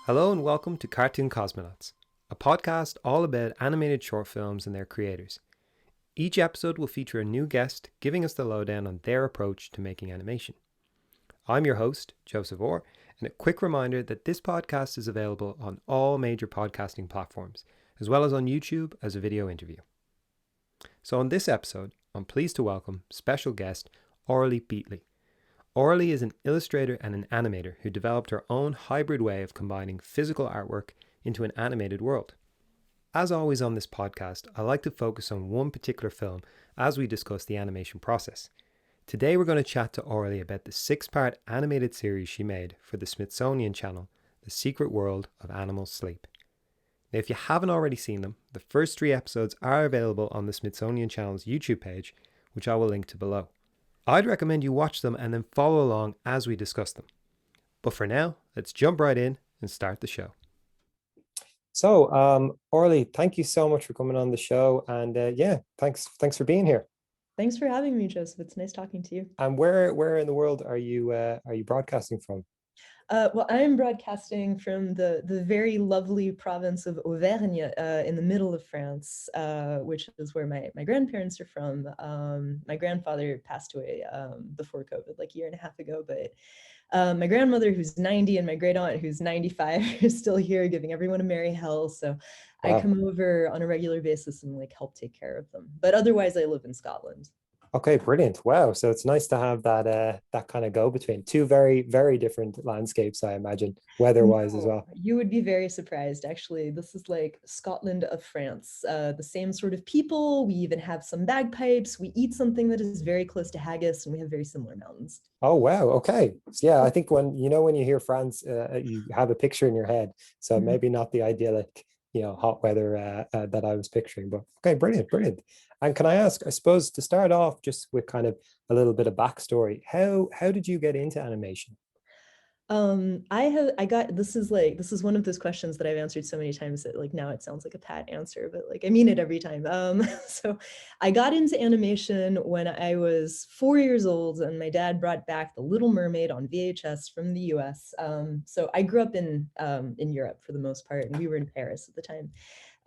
Hello and welcome to Cartoon Cosmonauts, a podcast all about animated short films and their creators. Each episode will feature a new guest giving us the lowdown on their approach to making animation. I'm your host, Joseph Orr, and a quick reminder that this podcast is available on all major podcasting platforms, as well as on YouTube as a video interview. So on this episode, I'm pleased to welcome special guest Aurélie Beatley. Aurélie is an illustrator and an animator who developed her own hybrid way of combining physical artwork into an animated world. As always on this podcast, I like to focus on one particular film as we discuss the animation process. Today we're going to chat to Aurélie about the 6-part animated series she made for the Smithsonian Channel, The Secret World of Animal Sleep. Now, if you haven't already seen them, the first 3 episodes are available on the Smithsonian Channel's YouTube page, which I will link to below. I'd recommend you watch them and then follow along as we discuss them. But for now, let's jump right in and start the show. So, Aurélie, thank you so much for coming on the show, and thanks for being here. Thanks for having me, Joseph. It's nice talking to you. And where in the world are you broadcasting from? Well, I'm broadcasting from the very lovely province of Auvergne in the middle of France, which is where my grandparents are from. My grandfather passed away before COVID, like a year and a half ago, but my grandmother, who's 90, and my great aunt, who's 95, are still here, giving everyone a merry hell. So Wow. I come over on a regular basis and like help take care of them. But otherwise, I live in Scotland. Okay, brilliant. Wow. So it's nice to have that kind of go between two very, very different landscapes, I imagine, weather-wise as well. You would be very surprised, actually. This is like Scotland of France. The same sort of people. We even have some bagpipes. We eat something that is very close to haggis, and we have very similar mountains. Oh, wow. Okay. So, yeah, I think when you hear France, you have a picture in your head. So maybe not the idyllic, hot weather that I was picturing, but okay, brilliant, brilliant. And can I ask, I suppose, to start off just with kind of a little bit of backstory, how did you get into animation? This is one of those questions that I've answered so many times that like now it sounds like a pat answer, but like I mean it every time. So I got into animation when I was 4 years old, and my dad brought back The Little Mermaid on VHS from the US. So I grew up in Europe for the most part, and we were in Paris at the time.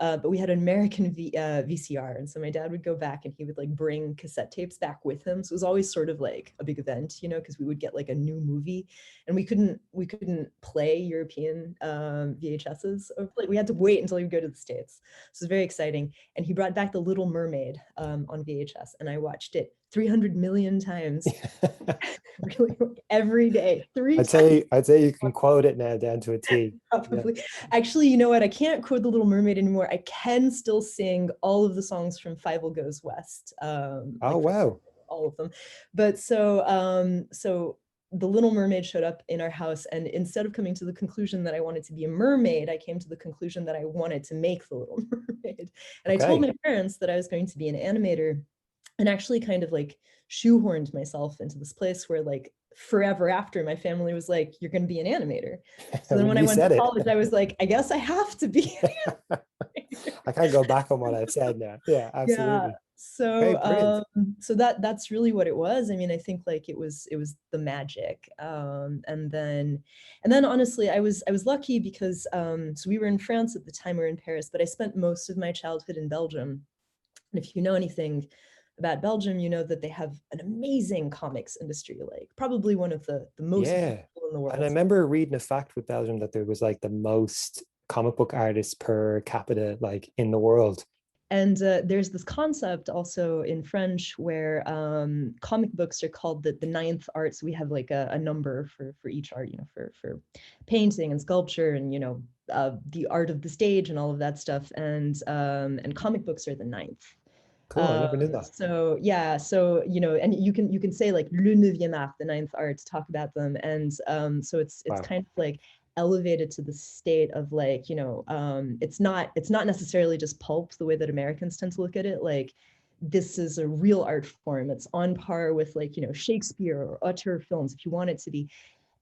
But we had an American VCR, and so my dad would go back and he would like bring cassette tapes back with him. So it was always sort of like a big event, because we would get like a new movie, and we couldn't play European VHSs. Or like we had to wait until we would go to the States. So it was very exciting. And he brought back The Little Mermaid on VHS, and I watched it 300 million times, really, every day. I'd say you can quote it now down to a T. Probably. Yeah. Actually, you know what? I can't quote The Little Mermaid anymore. I can still sing all of the songs from Five Goes West. Wow. All of them. But so The Little Mermaid showed up in our house, and instead of coming to the conclusion that I wanted to be a mermaid, I came to the conclusion that I wanted to make The Little Mermaid. And Okay. I told my parents that I was going to be an animator, and actually kind of like shoehorned myself into this place where like forever after my family was like, you're going to be an animator. So then when I went to college, I was like, I guess I have to be. I can't go back on what I've said now. Yeah, absolutely. Yeah. So so that's really what it was. I mean, I think like it was the magic. And then honestly, I was lucky because so we were in France at the time, we were in Paris, but I spent most of my childhood in Belgium. And if you know anything about Belgium, you know that they have an amazing comics industry, like probably one of the most beautiful in the world. And I remember reading a fact with Belgium that there was like the most comic book artists per capita like in the world. And there's this concept also in French where comic books are called the ninth art. So we have like a number for each art, for painting and sculpture and, the art of the stage and all of that stuff. And comic books are the ninth. Cool, I never knew that. So yeah, so and you can say like le neuvième art, the ninth art, to talk about them, and so it's Wow. kind of like elevated to the state of like it's not necessarily just pulp the way that Americans tend to look at it. Like this is a real art form. It's on par with like Shakespeare or auteur films if you want it to be.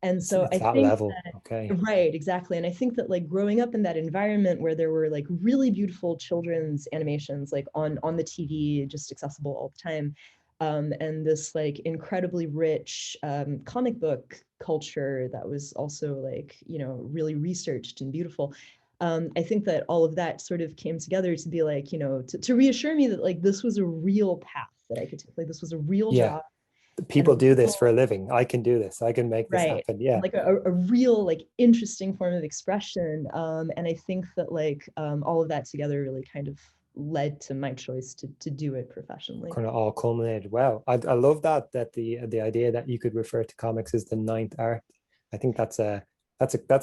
And so it's I think level. that, okay, right, exactly. And I think that like growing up in that environment where there were like really beautiful children's animations like on the TV, just accessible all the time, and this like incredibly rich comic book culture that was also like, you know, really researched and beautiful. I think that all of that sort of came together to be like, you know, to reassure me that like this was a real path that I could take. Like this was a real Yeah. job and a People do this for a real, living. I can do this. I can make this right, happen. Yeah. like a real like interesting form of expression. And I think that like all of that together really kind of led to my choice to do it professionally. Kind of all culminated. Wow. I love that the idea that you could refer to comics as the ninth art. I think that's a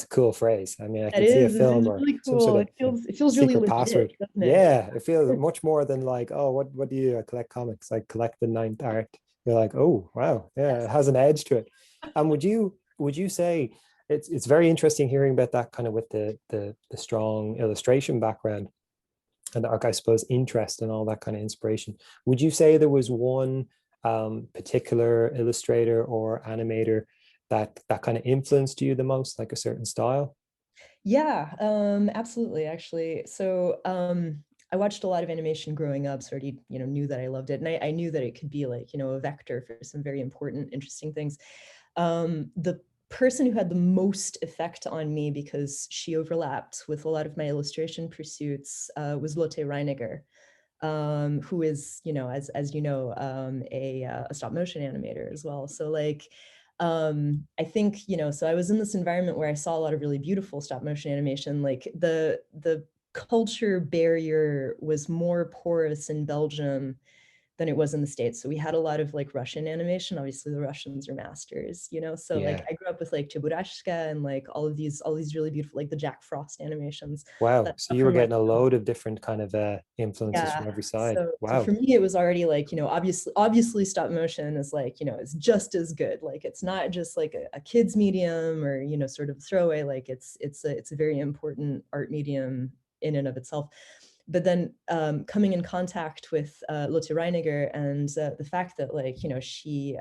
cool phrase. I mean, I That could see a is, film it's or really some sort cool. of It feels really secret legit, password. doesn't it? Yeah, it feels much more than like, oh, what do you? I collect comics. I collect the ninth art. You're like, oh, wow, yeah, Yes. it has an edge to it. And would you say it's very interesting hearing about that kind of with the strong illustration background and I suppose interest and all that kind of inspiration. Would you say there was one particular illustrator or animator that kind of influenced you the most, like a certain style? Yeah, absolutely, actually. So I watched a lot of animation growing up, so I already, you know, knew that I loved it. And I knew that it could be like, you know, a vector for some very important, interesting things. The person who had the most effect on me because she overlapped with a lot of my illustration pursuits was Lotte Reiniger, who is, you know, as you know, a stop motion animator as well. So like, I think, you know, so I was in this environment where I saw a lot of really beautiful stop motion animation. Like the culture barrier was more porous in Belgium than it was in the States. So we had a lot of like Russian animation. Obviously, the Russians are masters, you know. So like Yeah. I grew up with like Cheburashka and like all these really beautiful, like the Jack Frost animations Wow. that So you were from like, getting a load of different kind of influences yeah. from every side. So for Wow. me, it was already like, you know, obviously stop motion is like, you know, it's just as good. Like it's not just like a kid's medium or, you know, sort of throwaway. Like it's a very important art medium in and of itself. But then coming in contact with Lotte Reiniger and the fact that like, you know, she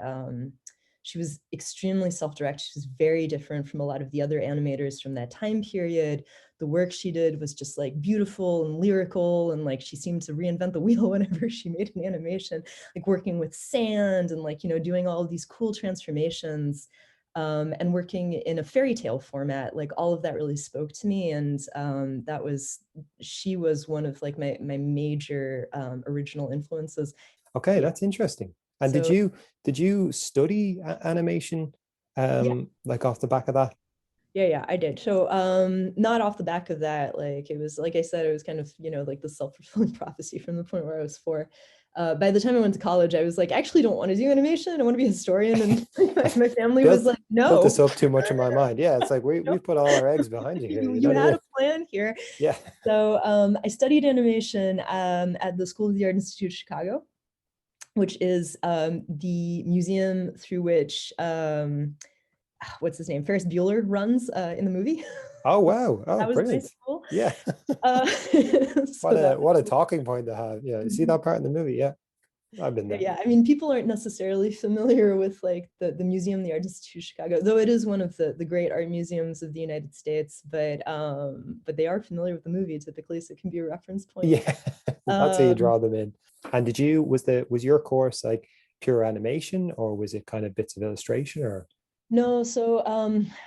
was extremely self-directed. She was very different from a lot of the other animators from that time period. The work she did was just like beautiful and lyrical, and like she seemed to reinvent the wheel whenever she made an animation, like working with sand and like, you know, doing all of these cool transformations, and working in a fairy tale format. Like all of that really spoke to me, and she was one of like my major original influences. Okay, Yeah. that's interesting. And did So you study animation yeah, like off the back of that? yeah, I did. So not off the back of that, like it was, like I said, it was kind of, you know, like the self-fulfilling prophecy from the point where I was 4. By the time I went to college, I was like, I actually don't want to do animation. I want to be a historian. And my family was built like, built this no, up too much in my mind. Yeah, it's like we no, put all our eggs behind you here. you You you know what I had mean? a plan here. Yeah. So I studied animation at the School of the Art Institute of Chicago, which is the museum through which what's his name, Ferris Bueller runs in the movie. Oh wow. Oh, That was my brilliant. school. Yeah. So What a that what a talking point to have. Yeah. You see that part in the movie? Yeah. I've been there. yeah, I mean, people aren't necessarily familiar with like the museum, the Art Institute of Chicago, though it is one of the great art museums of the United States. But they are familiar with the movie typically, so it can be a reference point. Yeah. That's how you Um, draw them in. And was your course like pure animation or was it kind of bits of illustration or No, so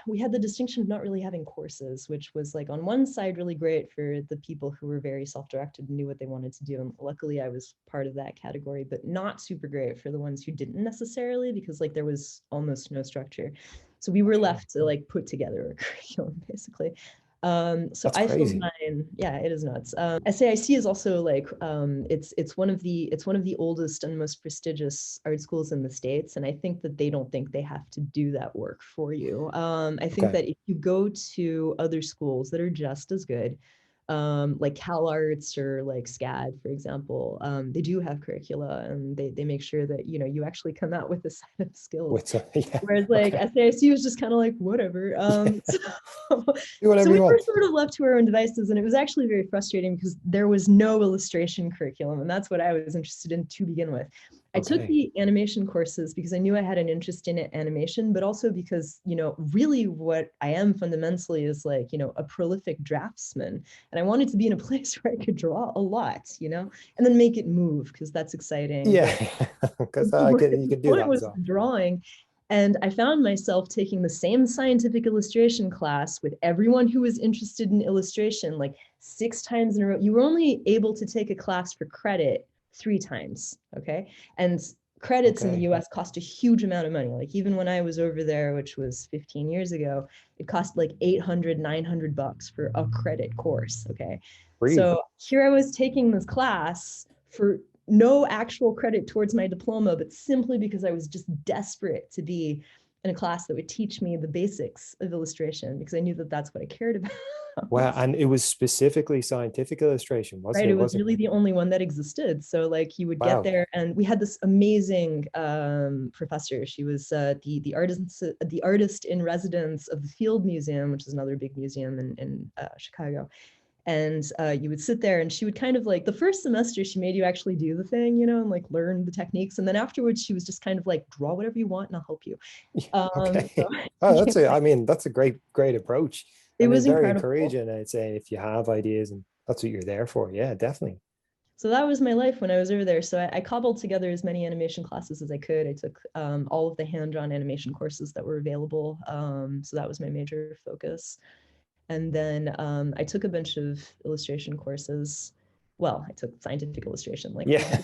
we had the distinction of not really having courses, which was like on one side really great for the people who were very self-directed and knew what they wanted to do. And luckily I was part of that category, but not super great for the ones who didn't necessarily, because like there was almost no structure. So we were okay. left to like put together a curriculum basically. So That's I filled crazy. mine. Yeah, it is nuts. SAIC is also like it's one of the oldest and most prestigious art schools in the States, and I think that they don't think they have to do that work for you. I think Okay. that if you go to other schools that are just as good, like Cal Arts or like SCAD, for example, they do have curricula, and they make sure that, you know, you actually come out with a set of skills. With yeah. Whereas like Okay. SAIC was just kind of like whatever. So, Do so whatever we you were want. sort of left to our own devices, and it was actually very frustrating because there was no illustration curriculum, and that's what I was interested in to begin with. I took Okay. the animation courses because I knew I had an interest in animation, but also because, you know, really what I am fundamentally is like, you know, a prolific draftsman, and I wanted to be in a place where I could draw a lot, you know, and then make it move because that's exciting. Yeah. But Because the you the could do point that as was well. the drawing, And I found myself taking the same scientific illustration class with everyone who was interested in illustration, like 6 times in a row. You were only able to take a class for credit 3 times, okay? And credits in the Okay. US cost a huge amount of money. Like even when I was over there, which was 15 years ago, it cost like 800, 900 bucks for a credit course, okay? Really? So here I was taking this class for no actual credit towards my diploma, but simply because I was just desperate to be in a class that would teach me the basics of illustration, because I knew that that's what I cared about. Wow. And it was specifically scientific illustration, wasn't Right, it? it was Wasn't really the only one that existed. So like you would get wow. there, and we had this amazing professor. She was the artist in residence of the Field Museum, which is another big museum in Chicago. And you would sit there, and she would kind of like, the first semester she made you actually do the thing, you know, and like learn the techniques, and then afterwards she was just kind of like, draw whatever you want and I'll help you. So Okay. Oh, yeah, I mean, that's a great approach. it And it's was very incredible. encouraging. I'd say if you have ideas and that's what you're there for. Yeah, definitely. So that was my life when I was over there. So I cobbled together as many animation classes as I could. I took all of the hand-drawn animation courses that were available. So that was my major focus. And then I took a bunch of illustration courses. Well, I took scientific illustration, like a Yeah.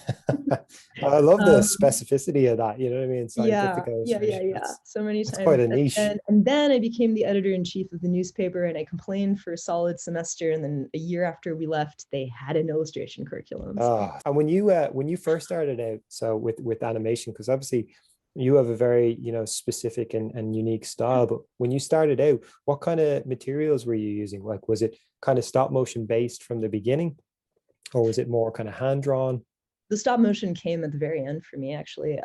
lot of I love the um, specificity of that. You know what I mean? yeah, Scientific yeah, illustration. yeah. So many That's quite times. a niche. And then I became the editor-in-chief of the newspaper, and I complained for a solid semester. And then a year after we left, they had an illustration curriculum. So And when you first started out, so with animation, because obviously you have a very, specific and unique style, but when you started out, what kind of materials were you using? Like, was it kind of stop motion based from the beginning, or was it more kind of hand drawn? the stop motion came at the very end for me, actually.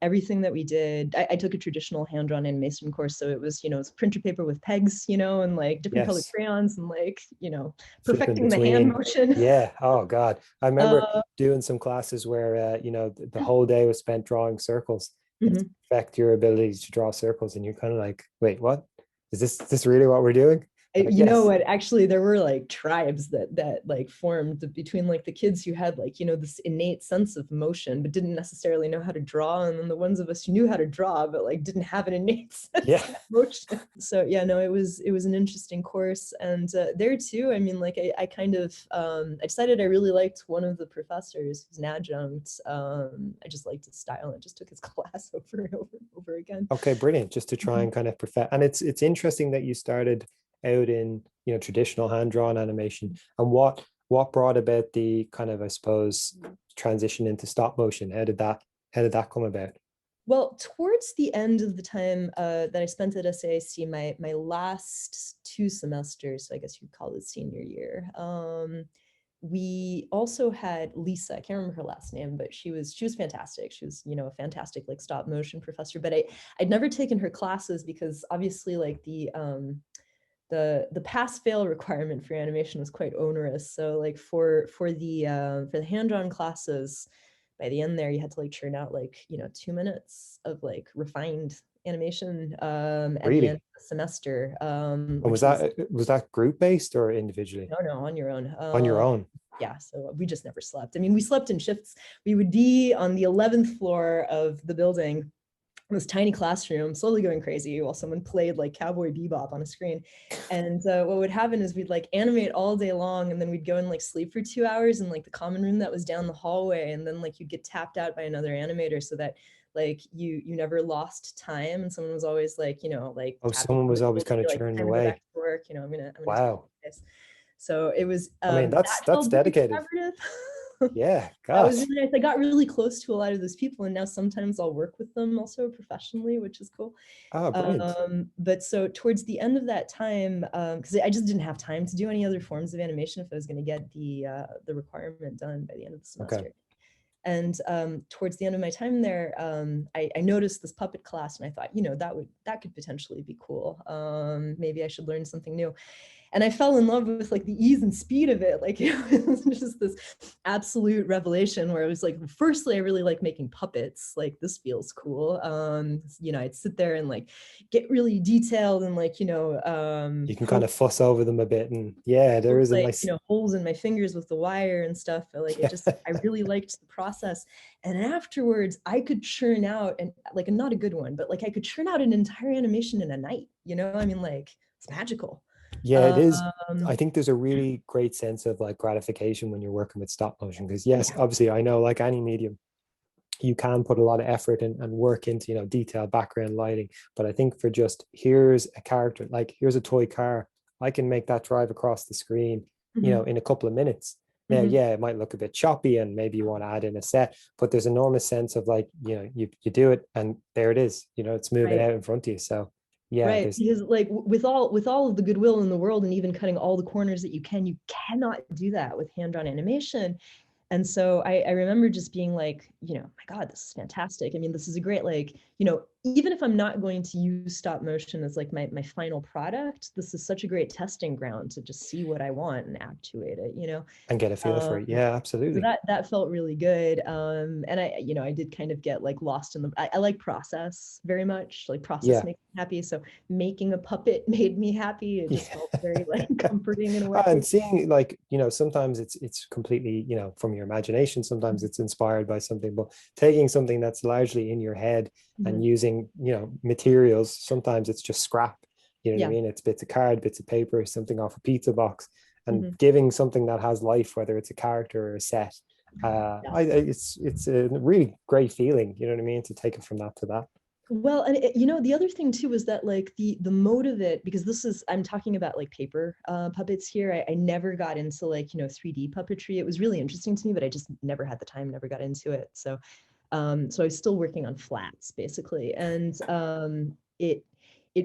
Everything that we did, I took a traditional hand-drawn animation course, so it was, it's printer paper with pegs, and like different colored Yes, crayons, and like, flipping perfecting the hand between. motion. Yeah. Oh God, I remember uh, doing some classes where the whole day was spent drawing circles. You have to mhm. perfect your ability to draw circles, and you're kind of like, wait, what? Is this really what we're doing? Like, You know yes. what, actually there were like tribes that like formed between like the kids who had like this innate sense of motion but didn't necessarily know how to draw, and then the ones of us who knew how to draw but like didn't have an innate Yeah. sense of motion. So yeah, no, it was an interesting course. And there too, I mean, like I kind of I decided I really liked one of the professors who's an adjunct. I just liked his style and just took his class over and over and over again. Okay, brilliant. Just to try and kind of perfect. And it's interesting that you started out in, traditional hand-drawn animation. And what brought about the kind of, I suppose, transition into stop motion? How did that come about? Well, towards the end of the time that I spent at SAIC, my last 2 semesters, so I guess you'd call it senior year, we also had Lisa. I can't remember her last name, but she was fantastic. She was, a fantastic like stop motion professor. But I'd never taken her classes because obviously like the pass fail requirement for animation was quite onerous. So like for the hand-drawn classes, by the end there you had to like churn out like 2 minutes of like refined animation at the end Really? of the semester, And was which was that group based or individually? no, on your own. On your own? Yeah, so we just never slept. I mean, we slept in shifts. We would be on the 11th floor of the building, this tiny classroom, slowly going crazy while someone played like Cowboy Bebop on a screen. And what would happen is we'd like animate all day long, and then we'd go and like sleep for 2 hours in like the common room that was down the hallway, and then like you'd get tapped out by another animator so that like you never lost time, and someone was always like like Oh, tapping someone on was the always table to kind be of like, churning time to go back away. to work. I'm gonna take Wow. this. So it was I mean, that's that that's felt very dedicated. collaborative. Yeah, That was gosh. really nice. I got really close to a lot of those people, and now sometimes I'll work with them also professionally, which is cool. Ah, brilliant. But so towards the end of that time, because I just didn't have time to do any other forms of animation if I was going to get the requirement done by the end of the Okay. semester. And towards the end of my time there, I noticed this puppet class, and I thought, that could potentially be cool. Maybe I should learn something new. and I fell in love with like the ease and speed of it. Like it was just this absolute revelation where it was like, firstly, I really like making puppets. Like this feels cool. You know, I'd sit there and like get really detailed and like, you know, You can kind of fuss over them a bit, and yeah, there is a like, nice you know, holes in my fingers with the wire and stuff. Like it just, I really liked the process. And afterwards I could churn out, and like, not a good one, but like I could churn out an entire animation in a night, you know, I mean, like it's magical. Yeah, it is. I Um, think there's a really great sense of like gratification when you're working with stop motion, because yes, yeah. obviously I know like any medium, you can put a lot of effort and work into, you know, detailed background lighting. But I think for just here's a character, like here's a toy car, I can make that drive across the screen, you know, Mm-hmm. in a couple of minutes. Now, Mm-hmm. yeah, it might look a bit choppy and maybe you want to add in a set, but there's enormous sense of like, you know, you do it and there it is, you know, it's moving Right. out in front of you. So yeah, Right, there's because like with all of the goodwill in the world and even cutting all the corners that you cannot do that with hand-drawn animation. And so I remember just being like, you know, my God, this is fantastic. I mean, this is a great, like, you know, even if I'm not going to use stop motion as like my final product, this is such a great testing ground to just see what I want and actuate it, you know. and get a feel for Um, it. Yeah, so absolutely. that felt really good. And I, you know, I did kind of get like lost in I like process very much. Like process Yeah. makes me happy. So making a puppet made me happy. It just Yeah. felt very like comforting in a way. And seeing like, you know, sometimes it's completely, you know, from your imagination, sometimes it's inspired by something, but taking something that's largely in your head and Mhm. using, you know, materials, sometimes it's just scrap, you know what I Yeah. mean? It's bits of card, bits of paper, something off a pizza box, and Mhm. giving something that has life, whether it's a character or a set. Yeah. It's a really great feeling, you know what I mean, to take it from that to that. Well, and you know, the other thing too is that like the mode of it, because this is, I'm talking about like paper puppets here. I never got into like, you know, 3D puppetry. It was really interesting to me, but I just never had the time, never got into it. So so I was still working on flats basically, and it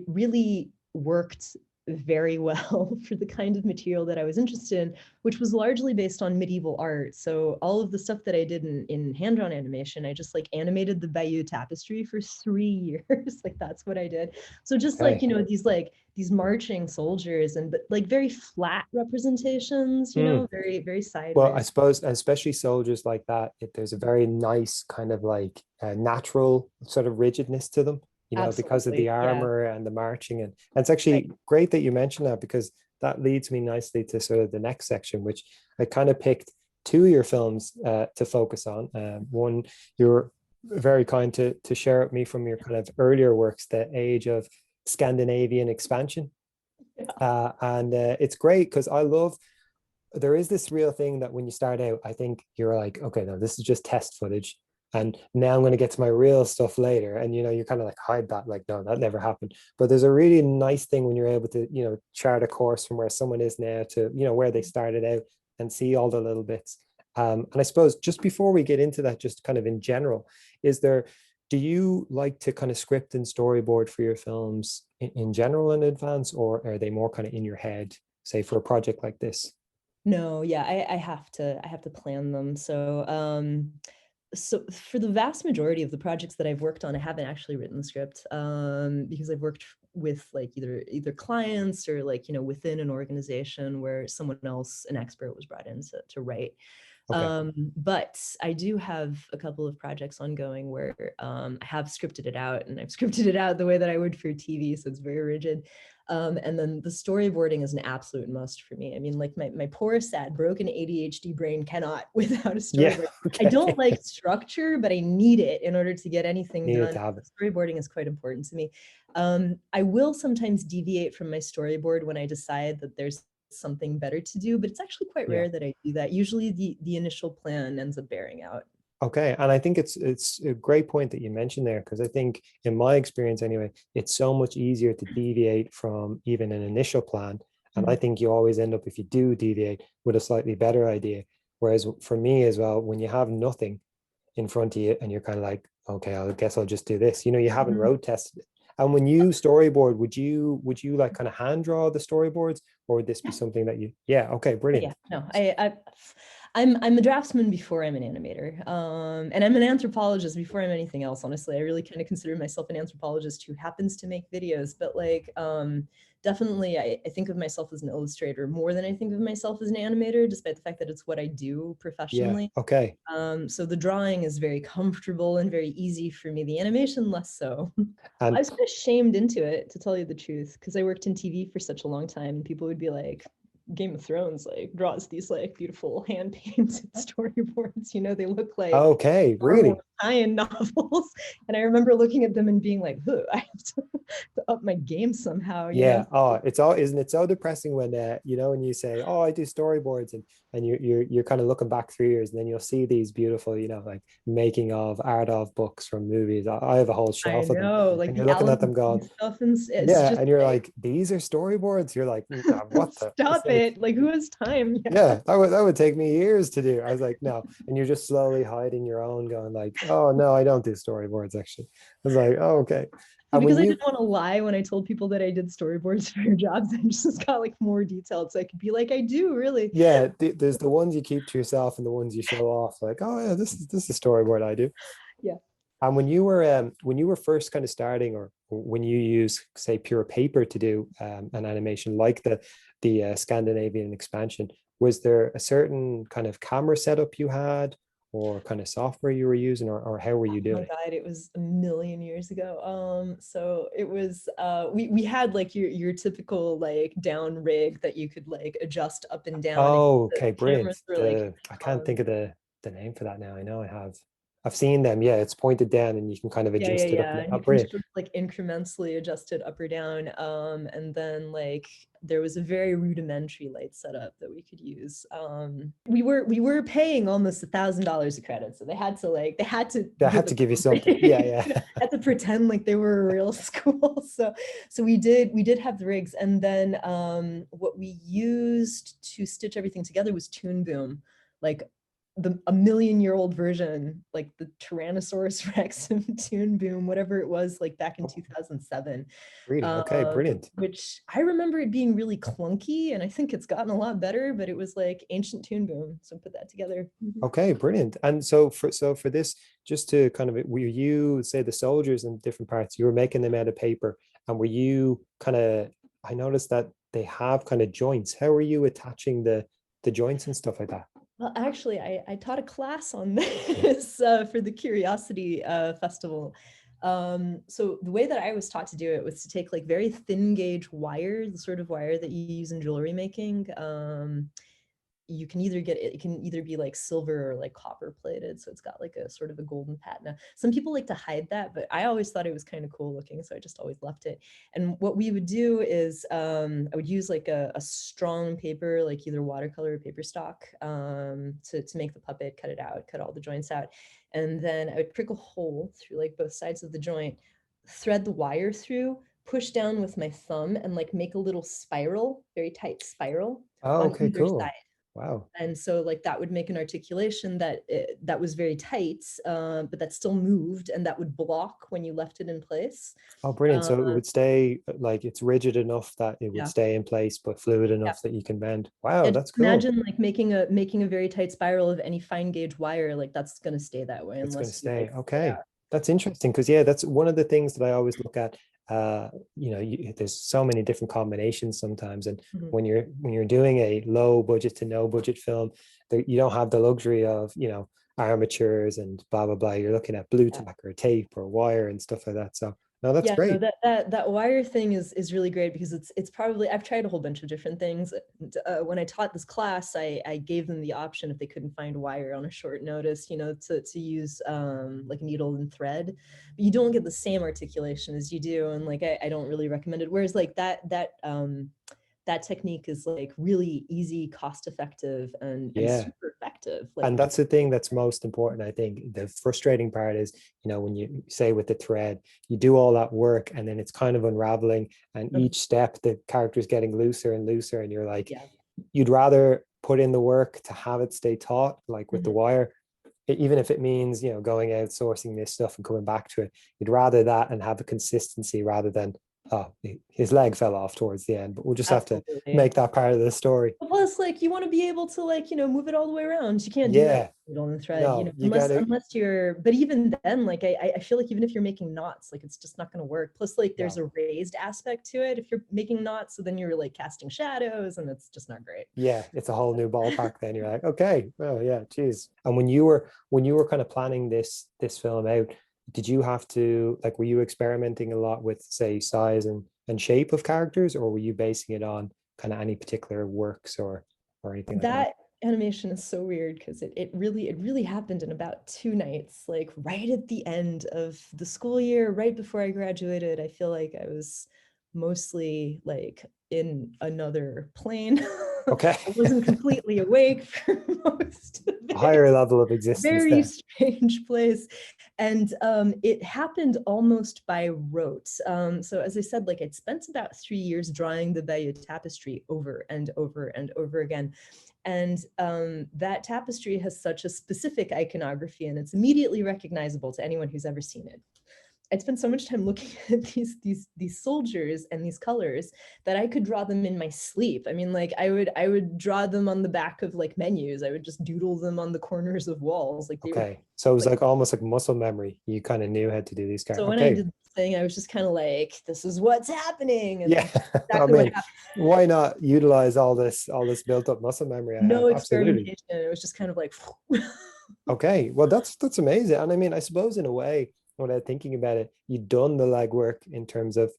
really worked very well for the kind of material that I was interested in, which was largely based on medieval art. So all of the stuff that I did in hand-drawn animation, I just like animated the Bayeux Tapestry for 3 years. Like that's what I did. So just like, Okay. you know, these marching soldiers, and but like very flat representations, you know, Mm. very, very Well, I sideways. suppose, especially soldiers like that, there's a very nice kind of like natural sort of rigidness to them, you know, because of the Absolutely. Yeah. armor and the marching. And it's Right. actually great that you mentioned that, because that leads me nicely to sort of the next section, which I kind of picked two of your films to focus on. One, you're very kind to share with me from your kind of earlier works, the age of Scandinavian expansion. And it's great because I love, there is this real thing that when you start out, I think you're like, okay, no, this is just test footage. And now I'm going to get to my real stuff later. And, you know, you kind of like hide that, like, no, that never happened. But there's a really nice thing when you're able to, you know, chart a course from where someone is now to, you know, where they started out and see all the little bits. And I suppose just before we get into that, just kind of in general, is there, do you like to kind of script and storyboard for your films in general in advance, or are they more kind of in your head, say for a project like this? No, yeah, I have to plan them. So so for the vast majority of the projects that I've worked on, I haven't actually written the script because I've worked with like either clients or like, you know, within an organization where someone else, an expert, was brought in to write. Okay. But I do have a couple of projects ongoing where I have scripted it out, and I've scripted it out the way that I would for TV, so it's very rigid. And then the storyboarding is an absolute must for me. I mean, like my poor, sad, broken ADHD brain cannot without a Yeah. storyboard. I don't Okay. like structure, but I need it in order to get anything Needed done. to have it. Storyboarding is quite important to me. I will sometimes deviate from my storyboard when I decide that there's something better to do, but it's actually quite Yeah. rare that I do that. Usually the initial plan ends up bearing out. Okay. And I think it's a great point that you mentioned there, because I think in my experience anyway, it's so much easier to deviate from even an initial plan. And I Mhm. think you always end up, if you do deviate, with a slightly better idea. Whereas for me as well, when you have nothing in front of you and you're kind of like, okay, I guess I'll just do this. You know, you haven't Mhm. road tested it. And when you storyboard, would you like kind of hand draw the storyboards, or would this be Yeah. something that you, yeah, okay, Oh, brilliant. yeah, no, I'm a draftsman before I'm an animator, and I'm an anthropologist before I'm anything else. Honestly, I really kind of consider myself an anthropologist who happens to make videos, but like, definitely I think of myself as an illustrator more than I think of myself as an animator, despite the fact that it's what I do Yeah. professionally. Okay. So the drawing is very comfortable and very easy for me. The animation, less so. I And was kind of shamed into it, to tell you the truth, because I worked in TV for such a long time, and people would be like, Game of Thrones like draws these like beautiful hand painted storyboards. They look like okay, Star Wars really? tie-in novels. And I remember looking at them and being like, I have to up my game somehow. Yeah. Oh, it's all, isn't it so depressing when when you say, "Oh, I do storyboards," and you're kind of looking back 3 years, and then you'll see these beautiful, like making of, art of books from movies. I have a whole I shelf of them, know, like and you're the looking Alan at them King going, stuff, and it's yeah, just and you're like, like, "These are storyboards." You're like, "Nah, what the?" It's stop like, it. Like, who has time? Yeah. yeah, that would take me years to do. I was like, no, and you're just slowly hiding your own, going like, "Oh no, I don't do storyboards." Actually, I was like, "Oh, okay." Well, And when because I you, didn't want to lie when I told people that I did storyboards for jobs, I just got like more detailed so I could be like, I do really. yeah, there's the ones you keep to yourself and the ones you show off. Like, oh yeah, this is a storyboard I do. Yeah. And when you were first kind of starting, or when you use, say, pure paper to do an animation like the Scandinavian expansion, was there a certain kind of camera setup you had, or kind of software you were using, or how were you Oh my doing it? God, it was a million years ago. So it was we had like your typical like down rig that you could like adjust up and down, and Oh, the okay, brilliant. cameras were like I can't um think of the name for that now. I know I've seen them. Yeah, it's pointed down and you can kind of adjust it up. yeah, and Oh, you can brilliant. sort of like incrementally adjust it up or down. And then like there was a very rudimentary light setup that we could use. We were paying almost $1,000 a credit, so they had to They give had us to give you something. Yeah, something. yeah. Had to pretend like they were a real school. So we did have the rigs, and then what we used to stitch everything together was Toon Boom, like a million-year-old version, like the Tyrannosaurus Rex of Toon Boom, whatever it was, like back in 2007. Really? Okay, brilliant. Which I remember it being really clunky, and I think it's gotten a lot better, but it was like ancient Toon Boom. So put that together. Mhm. Okay, brilliant. And so for this, just to kind of, were you, say, the soldiers in different parts, you were making them out of paper, and were you kind of, I noticed that they have kind of joints. How are you attaching the joints and stuff like that? Well, actually, I taught a class on this for the Curiosity Festival. So the way that I was taught to do it was to take like very thin gauge wire, the sort of wire that you use in jewelry making. You can either get it can either be like silver or like copper plated, so it's got like a sort of a golden patina. Some people like to hide that, but I always thought it was kind of cool looking, so I just always left it. And what we would do is I would use like a strong paper, like either watercolor or paper stock, to make the puppet, cut it out, cut all the joints out, and then I would prick a hole through like both sides of the joint, thread the wire through, push down with my thumb, and like make a little spiral, very tight spiral Oh, on okay, either side. cool. Wow. And so like that would make an articulation that was very tight, but that still moved, and that would block when you left it in place. Oh, brilliant. Uh, So it would stay, like, it's rigid enough that it would yeah, stay in place, but fluid yeah. enough that you can bend. Wow, Yeah, just that's cool. imagine like making a very tight spiral of any fine gauge wire, like that's gonna stay that way It's going to unless you stay. like pull it Okay. out. That's interesting, because yeah, that's one of the things that I always look at. There's so many different combinations sometimes, and Mhm. when you're doing a low budget to no budget film, you don't have the luxury of, armatures and blah blah blah. You're looking at blue Yeah. tack or tape or wire and stuff like that. So no, that's Yeah, no, great. that wire thing is really great because it's probably I've tried a whole bunch of different things. When I taught this class, I gave them the option if they couldn't find wire on a short notice, to use like needle and thread. But you don't get the same articulation as you do, and like I don't really recommend it. Whereas like that technique is like really easy, cost effective, and Yeah. super effective. Like And it can. that's the thing that's most important. I think the frustrating part is, when you say with the thread, you do all that work and then it's kind of unraveling. And Mhm. each step, the character is getting looser and looser. And you're like, Yeah. you'd rather put in the work to have it stay taut, like with the Mhm. wire, even if it means, going out, sourcing this stuff and coming back to it. You'd rather that and have a consistency rather than, oh, his leg fell off towards the end, but we'll just have to Absolutely. make that part of the story. Well, plus like you want to be able to like, move it all the way around. You can't do that Yeah, on the thread, no, you unless gotta, you're, but even then, like I feel like even if you're making knots, like it's just not going to work. Plus like there's no. a raised aspect to it if you're making knots, so then you're like casting shadows and it's just not great. Yeah, it's a whole new ballpark then. You're like, okay, well, yeah, geez. And when you were kind of planning this film out, did you have to like were you experimenting a lot with say size and shape of characters, or were you basing it on kind of any particular works or anything like that? That animation is so weird because it really happened in about 2 nights, like right at the end of the school year, right before I graduated. I feel like I was mostly like in another plane. Okay. I wasn't completely awake for most of A it. higher level of existence Very there. strange place. And it happened almost by rote. So as I said, like I'd spent about 3 years drawing the Bayeux tapestry over and over and over again. And that tapestry has such a specific iconography, and it's immediately recognizable to anyone who's ever seen it. I'd spent so much time looking at these soldiers and these colors that I could draw them in my sleep. I mean, like I would draw them on the back of like menus. I would just doodle them on the corners of walls. Like they were Okay. So it was like, like almost like muscle memory. You kind of knew how to do these so characters. when I Okay. did the thing, I was just kind of like, this is what's happening. And Yeah. that's I exactly what mean, happened. why not utilize all this built up muscle memory I have? No Absolutely. experimentation. It was just kind of like, Okay, well that's amazing. And I mean, I suppose in a way, without thinking about it, you've done the legwork in terms of,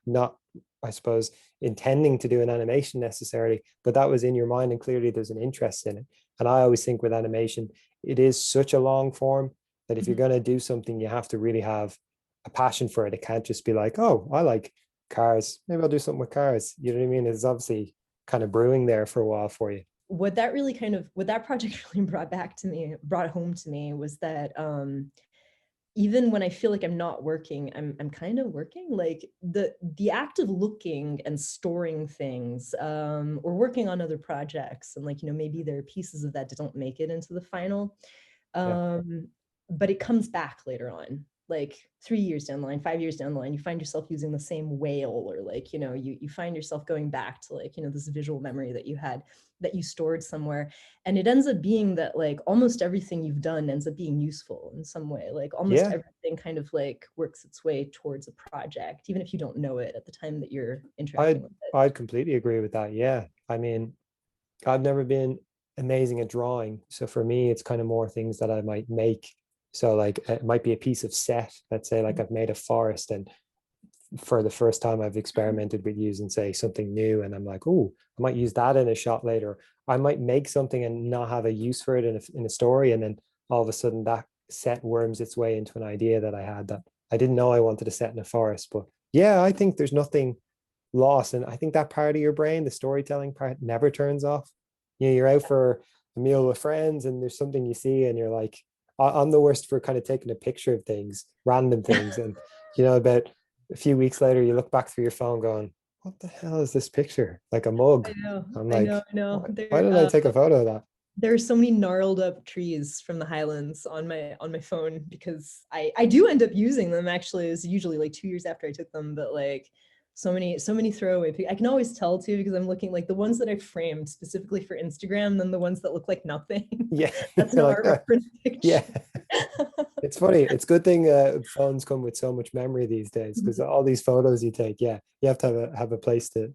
not, I suppose, intending to do an animation necessarily, but that was in your mind and clearly there's an interest in it. And I always think with animation, it is such a long form that if you're going to do something, you have to really have a passion for it. It can't just be like, oh, I like cars. Maybe I'll do something with cars. You know what I mean? It's obviously kind of brewing there for a while for you. what that project really brought home to me was that even when I feel like I'm not working, I'm kind of working. Like the act of looking and storing things, or working on other projects, and like maybe there are pieces of that that don't make it into the final, Yeah. um, but it comes back later on. Like 3 years down the line, 5 years down the line, you find yourself using the same whale, or like you find yourself going back to like this visual memory that you had, that you stored somewhere. And it ends up being that like almost everything you've done ends up being useful in some way. Like almost Yeah. everything kind of like works its way towards a project, even if you don't know it at the time that you're interacting I'd with it. I'd completely agree with that. Yeah. I mean, I've never been amazing at drawing. So for me, it's kind of more things that I might make. So like it might be a piece of set. Let's say like I've made a forest and for the first time I've experimented with using say something new and I'm like, oh, I might use that in a shot later. I might make something and not have a use for it in a story. And then all of a sudden that set worms its way into an idea that I had that I didn't know I wanted to set in a forest. But yeah, I think there's nothing lost. And I think that part of your brain, the storytelling part, never turns off. You're out for a meal with friends and there's something you see and you're like, I'm the worst for kind of taking a picture of things, random things. And, about a few weeks later, you look back through your phone going, what the hell is this picture? Like a mug. I know, I'm I know, like, I know. why did I take a photo of that? There are so many gnarled up trees from the Highlands on my phone, because I do end up using them. Actually, it's usually like 2 years after I took them, but like so many throwaway I can always tell too, because I'm looking like the ones that I framed specifically for Instagram, then the ones that look like nothing. Yeah. That's You're now like, our reference yeah. picture. It's funny. It's a good thing phones come with so much memory these days because all these photos you take, yeah, you have to have a place to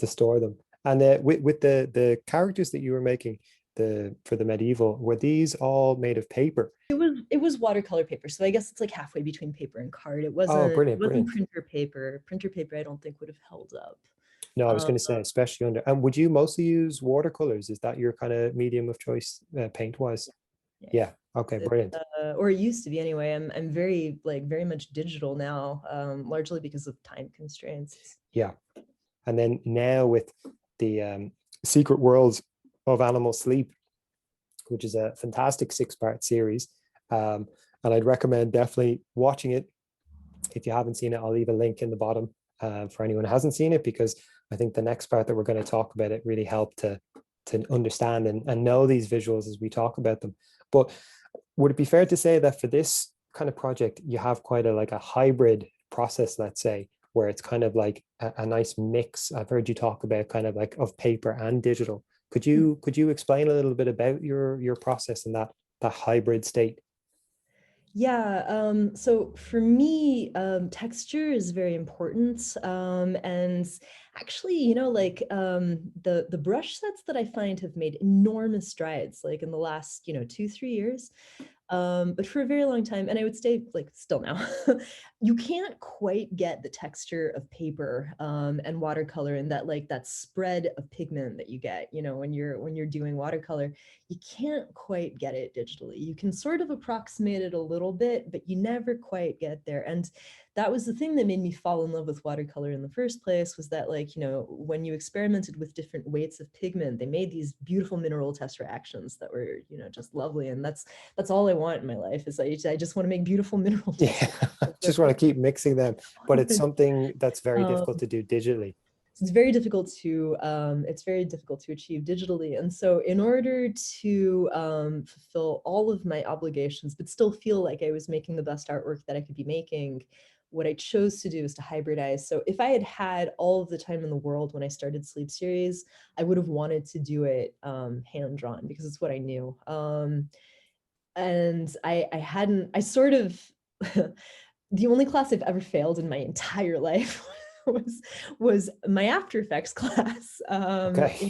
store them. And with the characters that you were making for the medieval, were these all made of paper? It was watercolor paper, so I guess it's like halfway between paper and card. It Oh, wasn't it brilliant, wasn't brilliant. printer paper. Printer paper I don't think would have held up. No, I was Um, going to say, especially under. And would you mostly use watercolors? Is that your kind of medium of choice, paint wise? yeah. Yeah. Okay, It's, brilliant. or it used to be anyway. I'm very much digital now, largely because of time constraints. Yeah. And then now with the Secret Worlds of Animal Sleep, which is a fantastic 6-part series. And I'd recommend definitely watching it. If you haven't seen it, I'll leave a link in the bottom for anyone who hasn't seen it, because I think the next part that we're going to talk about it really helped to understand and know these visuals as we talk about them. But would it be fair to say that for this kind of project, you have quite a hybrid process, let's say, where it's kind of like a nice mix? I've heard you talk about kind of like of paper and digital. Could you explain a little bit about your process in that hybrid state? Yeah, so for me, texture is very important. And actually, like the brush sets that I find have made enormous strides, like in the last, 2, 3 years. But for a very long time, and I would say like still now, you can't quite get the texture of paper and watercolor and that spread of pigment that you get, when you're doing watercolor. You can't quite get it digitally. You can sort of approximate it a little bit, but you never quite get there. And that was the thing that made me fall in love with watercolor in the first place, was that when you experimented with different weights of pigment, they made these beautiful mineral test reactions that were, just lovely. And that's all I want in my life, is I just want to make beautiful mineral test Yeah, reactions. just want to keep mixing them, but it's something that's very Um, difficult to do digitally. it's very difficult to achieve digitally. And so in order to fulfill all of my obligations, but still feel like I was making the best artwork that I could be making, what I chose to do is to hybridize. So if I had had all of the time in the world when I started Sleep Series, I would have wanted to do it hand drawn, because it's what I knew. And I hadn't, I sort of, the only class I've ever failed in my entire life was my After Effects class Okay.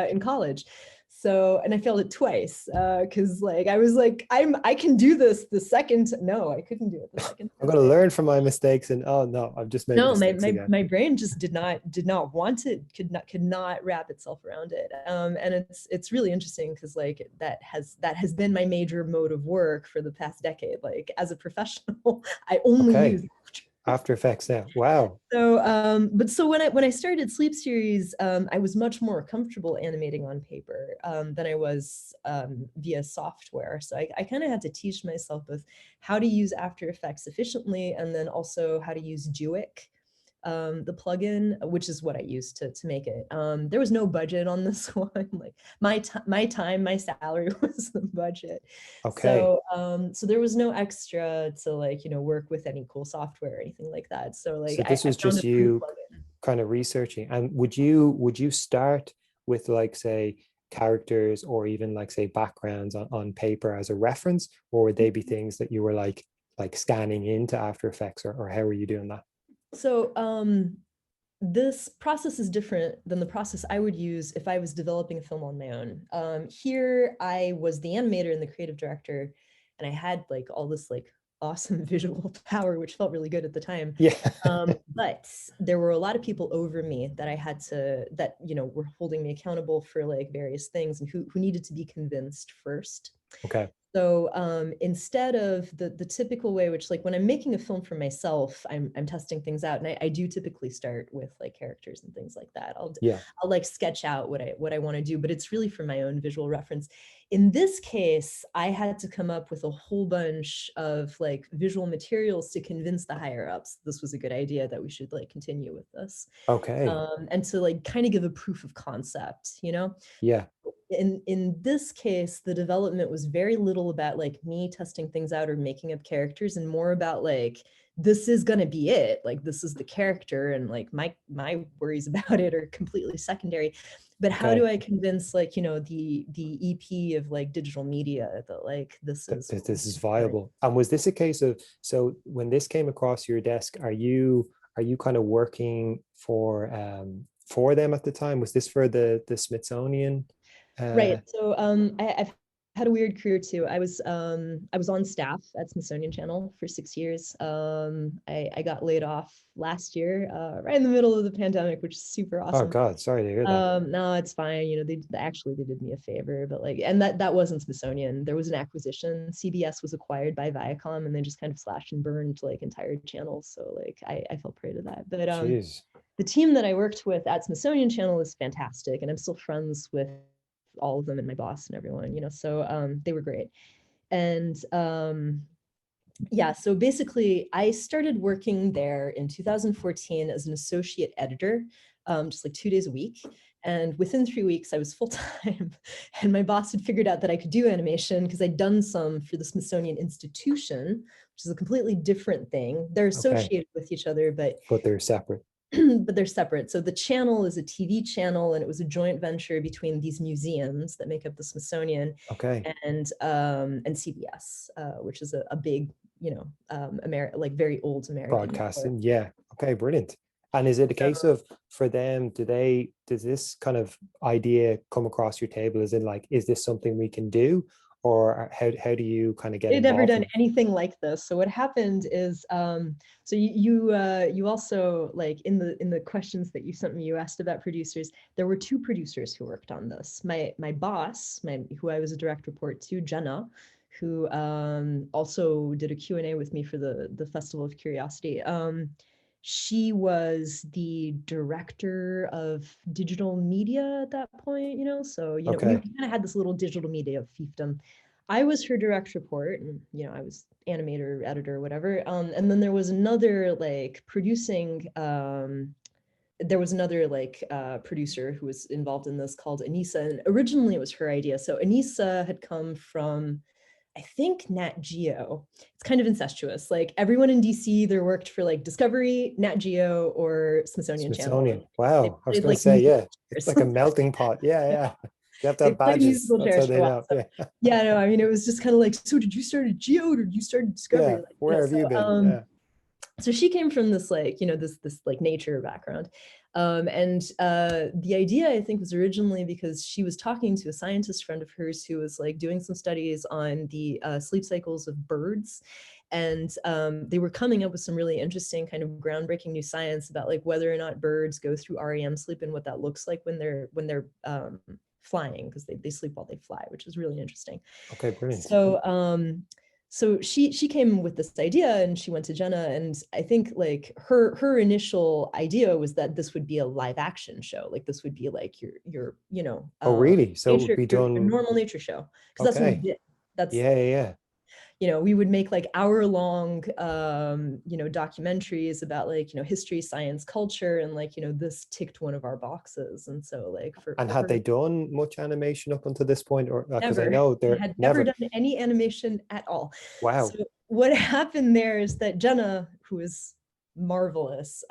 in college. So, and I failed it twice because I was like, I can do this the second. No, I couldn't do it the second I'm time. going to learn from my mistakes, and oh no, I've just made No, my, mistakes my again. my brain just did not want it, could not wrap itself around it. And it's really interesting because that has been my major mode of work for the past decade. Like as a professional, I only Okay. use. After Effects now. Wow. So, but so when I started Sleep Series, I was much more comfortable animating on paper than I was via software. So I kind of had to teach myself both how to use After Effects efficiently, and then also how to use Juic, the plugin, which is what I used to make it. There was no budget on this one. Like my time, my salary was the budget. Okay. So there was no extra to work with any cool software or anything like that. So So I this was found just a free you plugin. kind of researching. And would you start with like say characters or even like say backgrounds on paper as a reference, or would they be things that you were like scanning into After Effects, or how are you doing that? So this process is different than the process I would use if I was developing a film on my own. Here, I was the animator and the creative director, and I had all this awesome visual power, which felt really good at the time. Yeah. But there were a lot of people over me that I had to, that were holding me accountable for various things, and who needed to be convinced first. Okay. So instead of the typical way, which when I'm making a film for myself, I'm testing things out, and I do typically start with characters and things like that. Yeah. I'll sketch out what I want to do, but it's really for my own visual reference. In this case, I had to come up with a whole bunch of visual materials to convince the higher ups this was a good idea, that we should continue with this, Okay. and to kind of give a proof of concept. Yeah. In this case, the development was very little about me testing things out or making up characters, and more about this is gonna be it, this is the character, and my worries about it are completely secondary. But how do Okay. I convince the EP of digital media that this is what we This is should be doing? viable. And was this a case of, so when this came across your desk, are you kind of working for them at the time? Was this for the Smithsonian? Right. Uh, So I've had a weird career too. I was on staff at Smithsonian Channel for 6 years. I got laid off last year, right in the middle of the pandemic, which is super oh awesome. God, sorry to hear that. No, it's fine. They did me a favor, but and that wasn't Smithsonian. There was an acquisition. CBS was acquired by Viacom, and they just kind of slashed and burned entire channels. So I fell prey to that. But Jeez. the team that I worked with at Smithsonian Channel is fantastic, and I'm still friends with all of them, and my boss and everyone. So they were great. And yeah, so basically I started working there in 2014 as an associate editor, just 2 days a week. And within 3 weeks, I was full time. And my boss had figured out that I could do animation because I'd done some for the Smithsonian Institution, which is a completely different thing. They're Okay. associated with each other, but But they're separate. but they're separate. So the channel is a TV channel, and it was a joint venture between these museums that make up the Smithsonian and CBS, which is a big, like very old American broadcasting. Yeah. Okay, brilliant. And is it a case of, for them, does this kind of idea come across your table? Is it like, is this something we can do? Or how do you kind of get involved? They'd never done anything like this. So what happened is, so you also, like, in the questions that you sent me, you asked about producers. There were 2 producers who worked on this. My boss, who I was a direct report to, Jenna, who also did a Q&A with me for the Festival of Curiosity. She was the director of digital media at that point, so, we kind of had this little digital media fiefdom. I was her direct report, and, I was animator, editor, whatever. And then there was another, like, producing, there was another, like, producer who was involved in this called Anissa, and originally it was her idea. So Anissa had come from, I think, Nat Geo. It's kind of incestuous. Like, everyone in DC either worked for, like, Discovery, Nat Geo, or Smithsonian Channel. Wow. I was going to say, yeah, it's like a melting pot. Yeah. You have to have badges. That's how they know. Yeah, no, I mean, it was just kind of like, so did you start at Geo, or did you start at Discovery? Yeah, like, where have you been? So she came from this, like, this like nature background. And the idea, I think, was originally because she was talking to a scientist friend of hers who was, like, doing some studies on the sleep cycles of birds. And they were coming up with some really interesting kind of groundbreaking new science about, like, whether or not birds go through REM sleep and what that looks like when they're flying, because they sleep while they fly, which is really interesting. Okay, brilliant. So she came with this idea, and she went to Jenna, and I think, like, her initial idea was that this would be a live action show. Like, this would be like your oh, really? So it would be done a normal nature show, because that's what we did. That's yeah. We would make, like, hour-long documentaries about, like, history, science, culture, and, like, this ticked one of our boxes. And so, like, and had they done much animation up until this point, or because I know they had never done any animation at all. Wow. So what happened there is that Jenna, who is marvelous,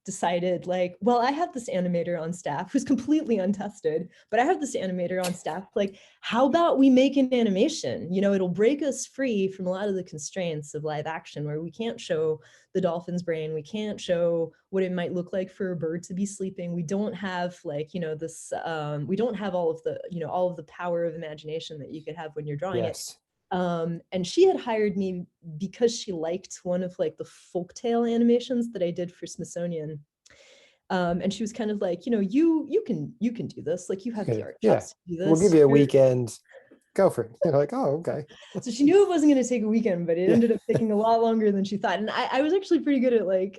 decided, like, well, I have this animator on staff who's completely untested, but I have this animator on staff, like, how about we make an animation? It'll break us free from a lot of the constraints of live action, where we can't show the dolphin's brain, we can't show what it might look like for a bird to be sleeping. We don't have, like, this we don't have all of the power of imagination that you could have when you're drawing it. And she had hired me because she liked one of, like, the folktale animations that I did for Smithsonian. And she was kind of like, you can do this. Like, you have the art chops to do this. We'll give you a weekend. Go for it. Like, oh, okay. So she knew it wasn't going to take a weekend, but it ended up taking a lot longer than she thought. And I was actually pretty good at, like,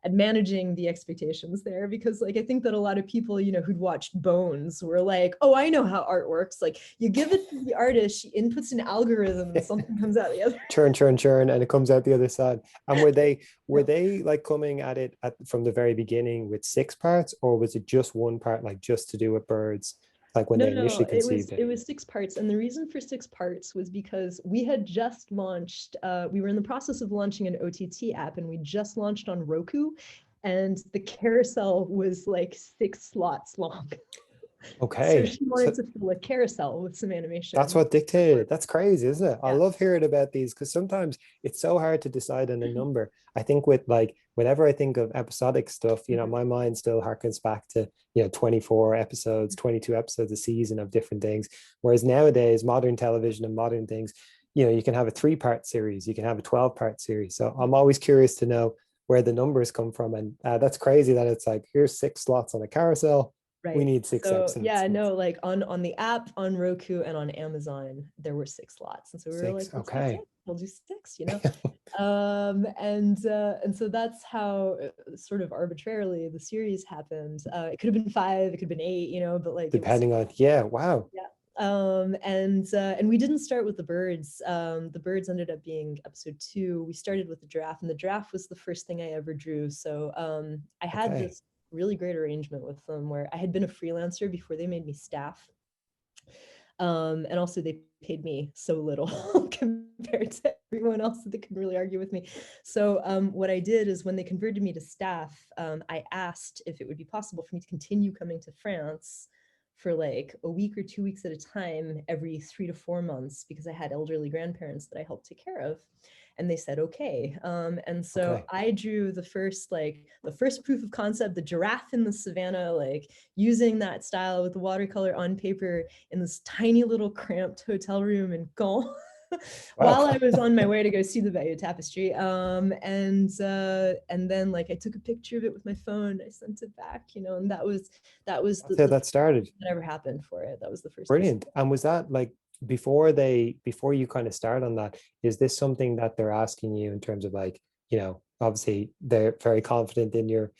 at managing the expectations there, because, like, I think that a lot of people, who'd watched Bones were like, oh, I know how art works. Like, you give it to the artist, she inputs an algorithm, and something comes out the other. Churn, and it comes out the other side. And were they like coming at it from the very beginning with 6 parts, or was it just one part, like, just to do with birds? Like, when they initially conceived it was 6 parts. And the reason for 6 parts was because we had just launched, we were in the process of launching an OTT app, and we just launched on Roku, and the carousel was, like, 6 slots long. Okay. So she wanted to fill a carousel with some animation. That's what dictated it. That's crazy, isn't it? Yeah. I love hearing about these, because sometimes it's so hard to decide on a number. I think whenever I think of episodic stuff, my mind still harkens back to, 24 episodes, 22 episodes a season of different things. Whereas nowadays, modern television and modern things, you can have a 3-part series, you can have a 12-part series. So I'm always curious to know where the numbers come from. And that's crazy that it's like, here's 6 slots on a carousel. Right. We need 6 episodes. Yeah, no, like on the app, on Roku, and on Amazon, there were 6 slots. And so we were like, okay, we'll do 6, and so that's how sort of arbitrarily the series happened. It could have been 5, it could have been 8, but, like, depending on, wow. Yeah. And we didn't start with the birds. The birds ended up being episode 2. We started with the giraffe, and the giraffe was the first thing I ever drew. So I had this really great arrangement with them, where I had been a freelancer before they made me staff. And also they paid me so little compared to everyone else that they couldn't really argue with me. So what I did is when they converted me to staff, I asked if it would be possible for me to continue coming to France for like a week or 2 weeks at a time every 3 to 4 months, because I had elderly grandparents that I helped take care of. And they said, okay. And so Okay. I drew the first proof of concept, the giraffe in the savannah, like using that style with the watercolor on paper in this tiny little cramped hotel room in Caen. While Wow. I was on my way to go see the Bayeux Tapestry. And then like I took a picture of it with my phone, I sent it back, and that was That's how the that started. that ever happened for it. That was the first piece. Brilliant. And was that like before you kind of start on that, is this something that they're asking you in terms of like, obviously they're very confident in your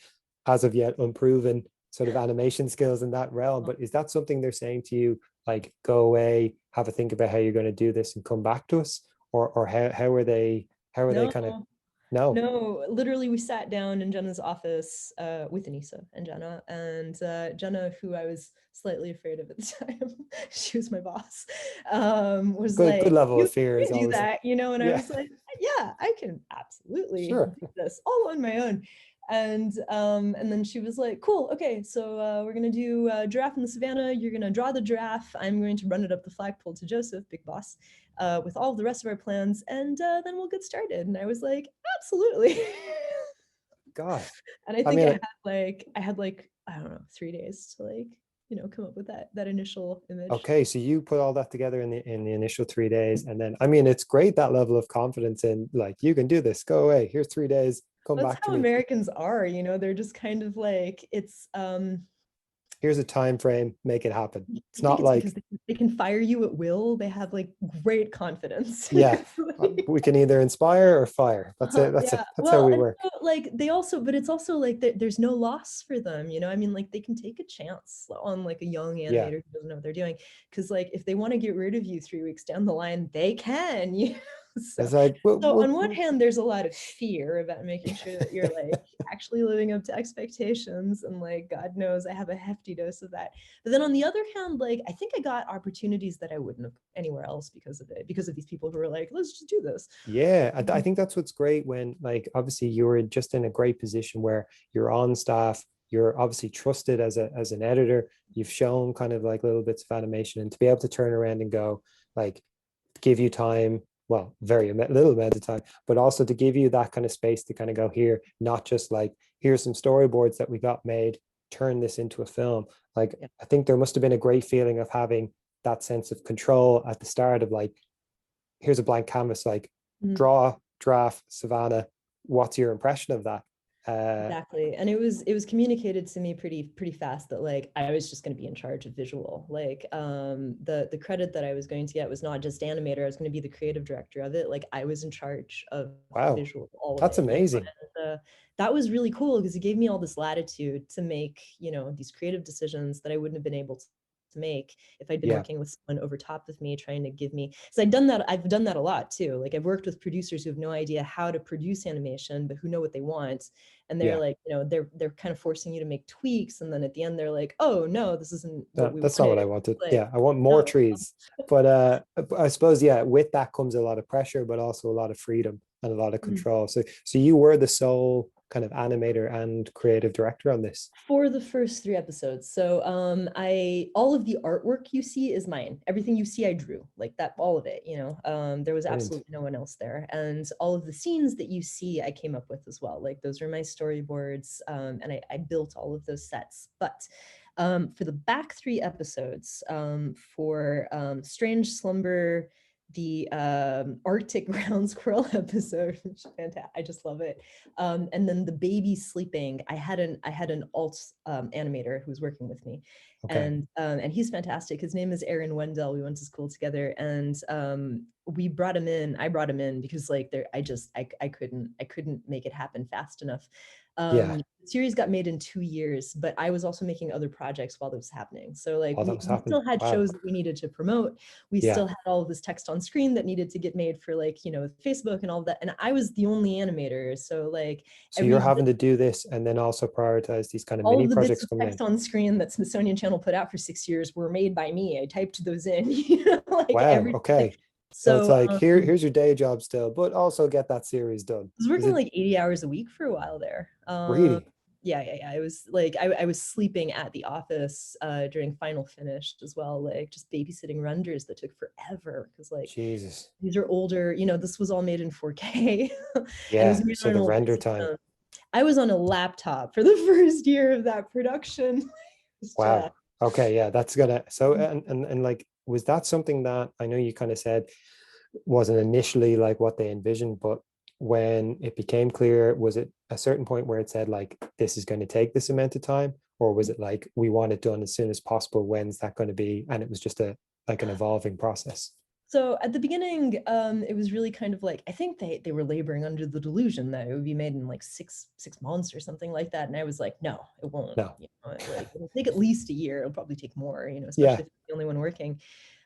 as of yet unproven sort of animation skills in that realm, but is that something they're saying to you, like go away, have a think about how you're going to do this and come back to us? Or how are they No, kind of no. no, literally we sat down in Jenna's office with Anissa and Jenna, and Jenna, who I was slightly afraid of at the time, she was my boss, was Good like, level you of fear is can do always that, and I yeah, was like, yeah, I can absolutely sure. do this all on my own. And then she was like, cool, okay, so we're gonna do Giraffe in the Savannah. You're gonna draw the giraffe. I'm going to run it up the flagpole to Joseph, big boss, with all of the rest of our plans, and then we'll get started. And I was like, absolutely. God. And I I think mean, I had like, I don't know, 3 days to like, come up with that initial image. okay, so you put all that together in the initial 3 days, and then I mean, it's great that level of confidence in like you can do this. Go away. Here's 3 days. Come That's back to how me. Americans are, they're just kind of like, Here's a time frame. Make it happen. It's I think not it's because like they can fire you at will. They have like great confidence. yeah, we can either inspire or fire. That's it. That's it. Yeah. That's how Well, we and work. so, like but it's also like there's no loss for them, I mean, like they can take a chance on like a young Yeah, animator who doesn't know what they're doing. Because like if they want to get rid of you 3 weeks down the line, they can, So it's like so on one hand, there's a lot of fear about making sure that you're like actually living up to expectations. And like God knows I have a hefty dose of that. But then on the other hand, like I think I got opportunities that I wouldn't have anywhere else because of it, because of these people who were like, let's just do this. yeah, I think that's what's great when like obviously you're just in a great position where you're on staff, you're obviously trusted as an editor, you've shown kind of like little bits of animation, and to be able to turn around and go like give you time, well, very little amount of time, but also to give you that kind of space to kind of go here, not just like here's some storyboards that we got made, turn this into a film. Like Yeah. I think there must have been a great feeling of having that sense of control at the start of like here's a blank canvas, like Mhm. draw, draft, Savannah. What's your impression of that? Exactly. And it was communicated to me pretty fast that like I was just going to be in charge of visual. Like the credit that I was going to get was not just animator, I was going to be the creative director of it. Like I was in charge of Wow, visual, all of that's it, amazing. And that was really cool because it gave me all this latitude to make, these creative decisions that I wouldn't have been able to make if I'd been Yeah, working with someone over top of me trying to give me, because I've done that a lot too. Like I've worked with producers who have no idea how to produce animation, but who know what they want. And they're yeah. like, they're kind of forcing you to make tweaks. And then at the end, they're like, oh no, this isn't what we That's not what wanted. I wanted. Like, Yeah, I want more no. trees. But I suppose yeah, with that comes a lot of pressure, but also a lot of freedom and a lot of control. So you were the sole kind of animator and creative director on this. For the first 3 episodes. So I all of the artwork you see is mine. Everything you see I drew, like that, all of it, there was Brilliant. absolutely no one else there. And all of the scenes that you see I came up with as well. Like those are my storyboards, and I built all of those sets. But for the back 3 episodes, for Strange Slumber, the Arctic ground squirrel episode, which is fantastic. I just love it. And then the baby sleeping, I had an alt animator who was working with me, Okay. and he's fantastic. His name is Aaron Wendell. We went to school together, and we brought him in. I brought him in because like I couldn't make it happen fast enough. Yeah. The series got made in 2 years, but I was also making other projects while it was happening. So like While that we, was we happening. still had Wow. shows that we needed to promote. We Yeah. still had all of this text on screen that needed to get made for like, Facebook and all of that. And I was the only animator. So like So you're every having to do this and then also prioritize these kind of all mini of the bits projects of coming in. text on screen that Smithsonian Channel put out for 6 years were made by me. I typed those in, like Wow. every Okay. So it's so like here's your day job still, but also get that series done. I was Is working it like 80 hours a week for a while there. really? Yeah. It was like I was sleeping at the office during final finish as well, like just babysitting renders that took forever because like Jesus. these are older, this was all made in 4K and it was Yeah. made So on an the older render time. system. I was on a laptop for the first year of that production. Just, Wow. Okay. Yeah. That's gonna. So and like, was that something that I know you kind of said wasn't initially like what they envisioned, but when it became clear, was it a certain point where it said like this is going to take this amount of time, or was it like we want it done as soon as possible? When's that going to be? And it was just a like an evolving process. So at the beginning, it was really kind of like I think they were laboring under the delusion that it would be made in like six months or something like that, and I was like, no, it won't. No. Like it'll take at least a year. It'll probably take more. Yeah. Especially if you're the only one working.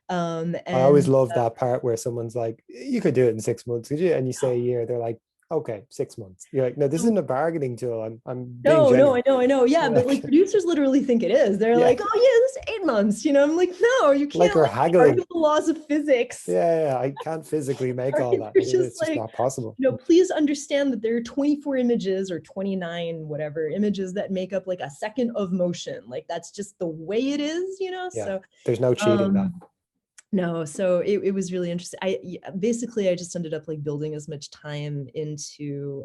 I always And love that part where someone's like, you could do it in 6 months, could you? And you say a year, they're like, okay, 6 months. You're like, no, this isn't a bargaining tool. I'm being no, genuine. I know. Yeah, but like Like, producers literally think it is. They're yeah, like, oh yeah, this is 8 months. I'm like, no, you like can't we're like haggling. argue the laws of physics. Yeah, I can't physically make Right? all that. They're just It's just like, not possible. please understand that there are 24 images or 29, whatever images that make up like a second of motion. Like that's just the way it is. Yeah, So, there's no cheating that. um, no, so it was really interesting. Basically I just ended up like building as much time into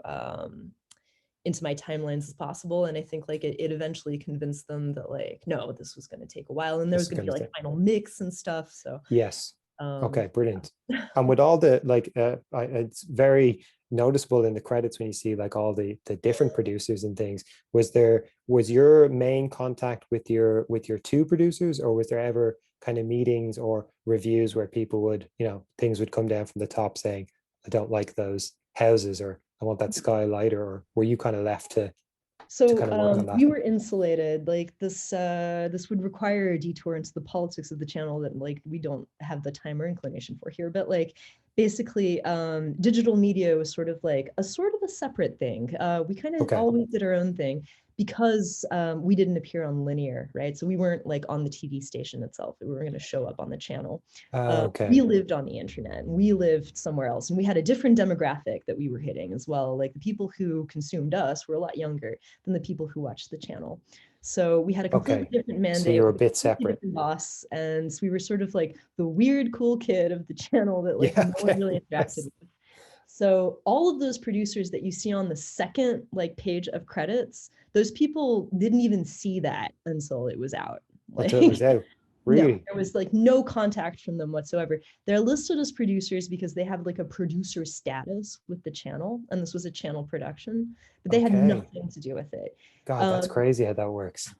my timelines as possible. And I think like it eventually convinced them that like, no, this was going to take a while and there This was is going to going be to like take. final mix and stuff. So, Yes. um, Okay, brilliant. And with all the like, it's very noticeable in the credits when you see like all the different producers and things. Was your main contact with your two producers, or was there ever kind of meetings or reviews where people would, things would come down from the top saying, I don't like those houses, or I want that sky lighter, or were you kind of left to So kind of work on that? we were insulated. Like this would require a detour into the politics of the channel that like we don't have the time or inclination for here. But like basically, digital media was sort of a separate thing. We kind of Okay. always did our own thing because we didn't appear on linear, right? So we weren't like on the TV station itself. We were going to show up on the channel. We Okay. lived on the internet and we lived somewhere else, and we had a different demographic that we were hitting as well. Like the people who consumed us were a lot younger than the people who watched the channel. So we had a completely Okay. different So mandate, you're a with a bit completely separate. different boss, and we were sort of like the weird, cool kid of the channel that like Yeah. no one Okay. really interacted Yes. with. So all of those producers that you see on the second like page of credits, those people didn't even see that until it was out. Until it was out. No, Really? there was like no contact from them whatsoever. They're listed as producers because they have like a producer status with the channel, and this was a channel production, but they had Okay. nothing to do with it. God, that's Um, crazy how that works.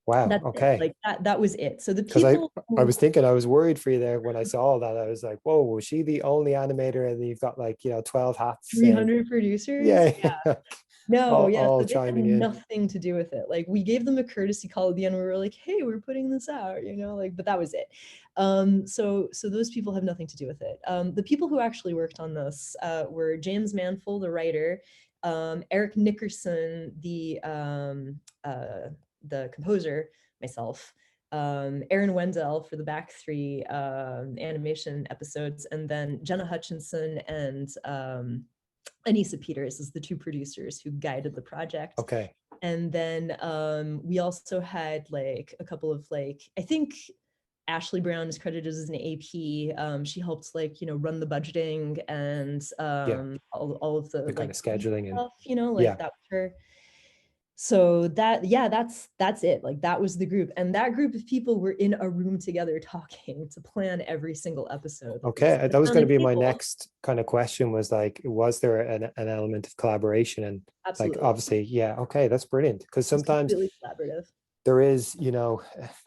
Wow. that's it. Okay. Like that was it. So the Because people I who was thinking, I was worried for you there when I saw that. I was like, whoa, was she the only animator? And you've got like, 12 hats saying, 300 producers, yeah, yeah. No, yeah, all so they had chiming in. nothing to do with it. Like we gave them a courtesy call at the end. We were like, hey, we're putting this out, like, but that was it. So those people have nothing to do with it. The people who actually worked on this were James Manful, the writer, Eric Nickerson, the composer, myself, Aaron Wendell for the back three animation episodes, and then Jenna Hutchinson and Anissa Peters as the two producers who guided the project. Okay. And then we also had like a couple of like, I think Ashley Brown is credited as an AP. She helped like, run the budgeting and Yeah. all of the The kind like of scheduling and stuff, yeah. like that was her. So that's it. Like that was the group. And that group of people were in a room together talking to plan every single episode. Like, Okay. That was around going to a be my table. next kind of question, was like, was there an element of collaboration? And like, Absolutely. obviously, yeah. Okay. That's brilliant. Because It was sometimes completely collaborative. there is,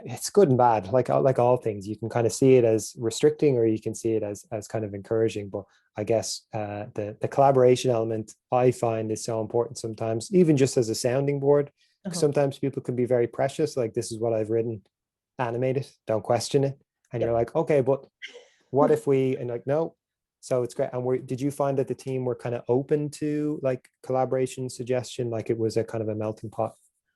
it's good and bad, like all things. You can kind of see it as restricting, or you can see it as kind of encouraging. But I guess the collaboration element I find is so important sometimes, even just as a sounding board. Uh-huh. Sometimes people can be very precious, like, this is what I've written, animate it, don't question it. And you're Yep. like, okay, but what if we, and like, no. So it's great. And did you find that the team were kind of open to like collaboration suggestion, like it was a kind of a melting pot?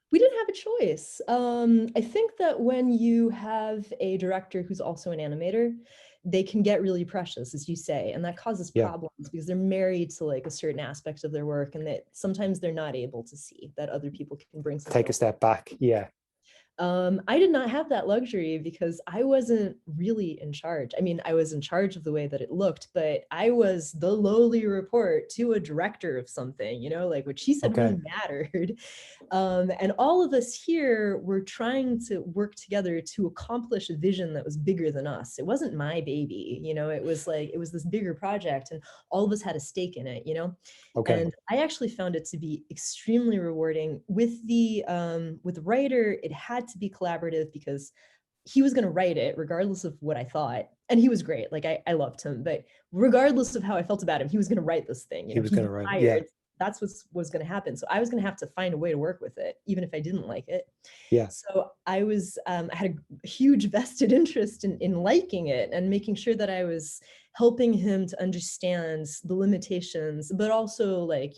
We didn't have a choice. I think that when you have a director who's also an animator, they can get really precious, as you say, and that causes Yeah. problems because they're married to like a certain aspect of their work, and that sometimes they're not able to see that other people can bring something. Take a step back. Yeah. I did not have that luxury because I wasn't really in charge. I mean, I was in charge of the way that it looked, but I was the lowly report to a director of something, like what she said Okay. really mattered. And all of us here were trying to work together to accomplish a vision that was bigger than us. It wasn't my baby, it was this bigger project, and all of us had a stake in it, Okay. And I actually found it to be extremely rewarding. With the writer, it had to be collaborative because he was going to write it regardless of what I thought. And he was great. Like I loved him, but regardless of how I felt about him, he was going to write this thing. He was He's going been to write. Yeah. hired. That's what was going to happen. So I was going to have to find a way to work with it, even if I didn't like it. Yeah. So I had a huge vested interest in liking it and making sure that I was helping him to understand the limitations, but also like,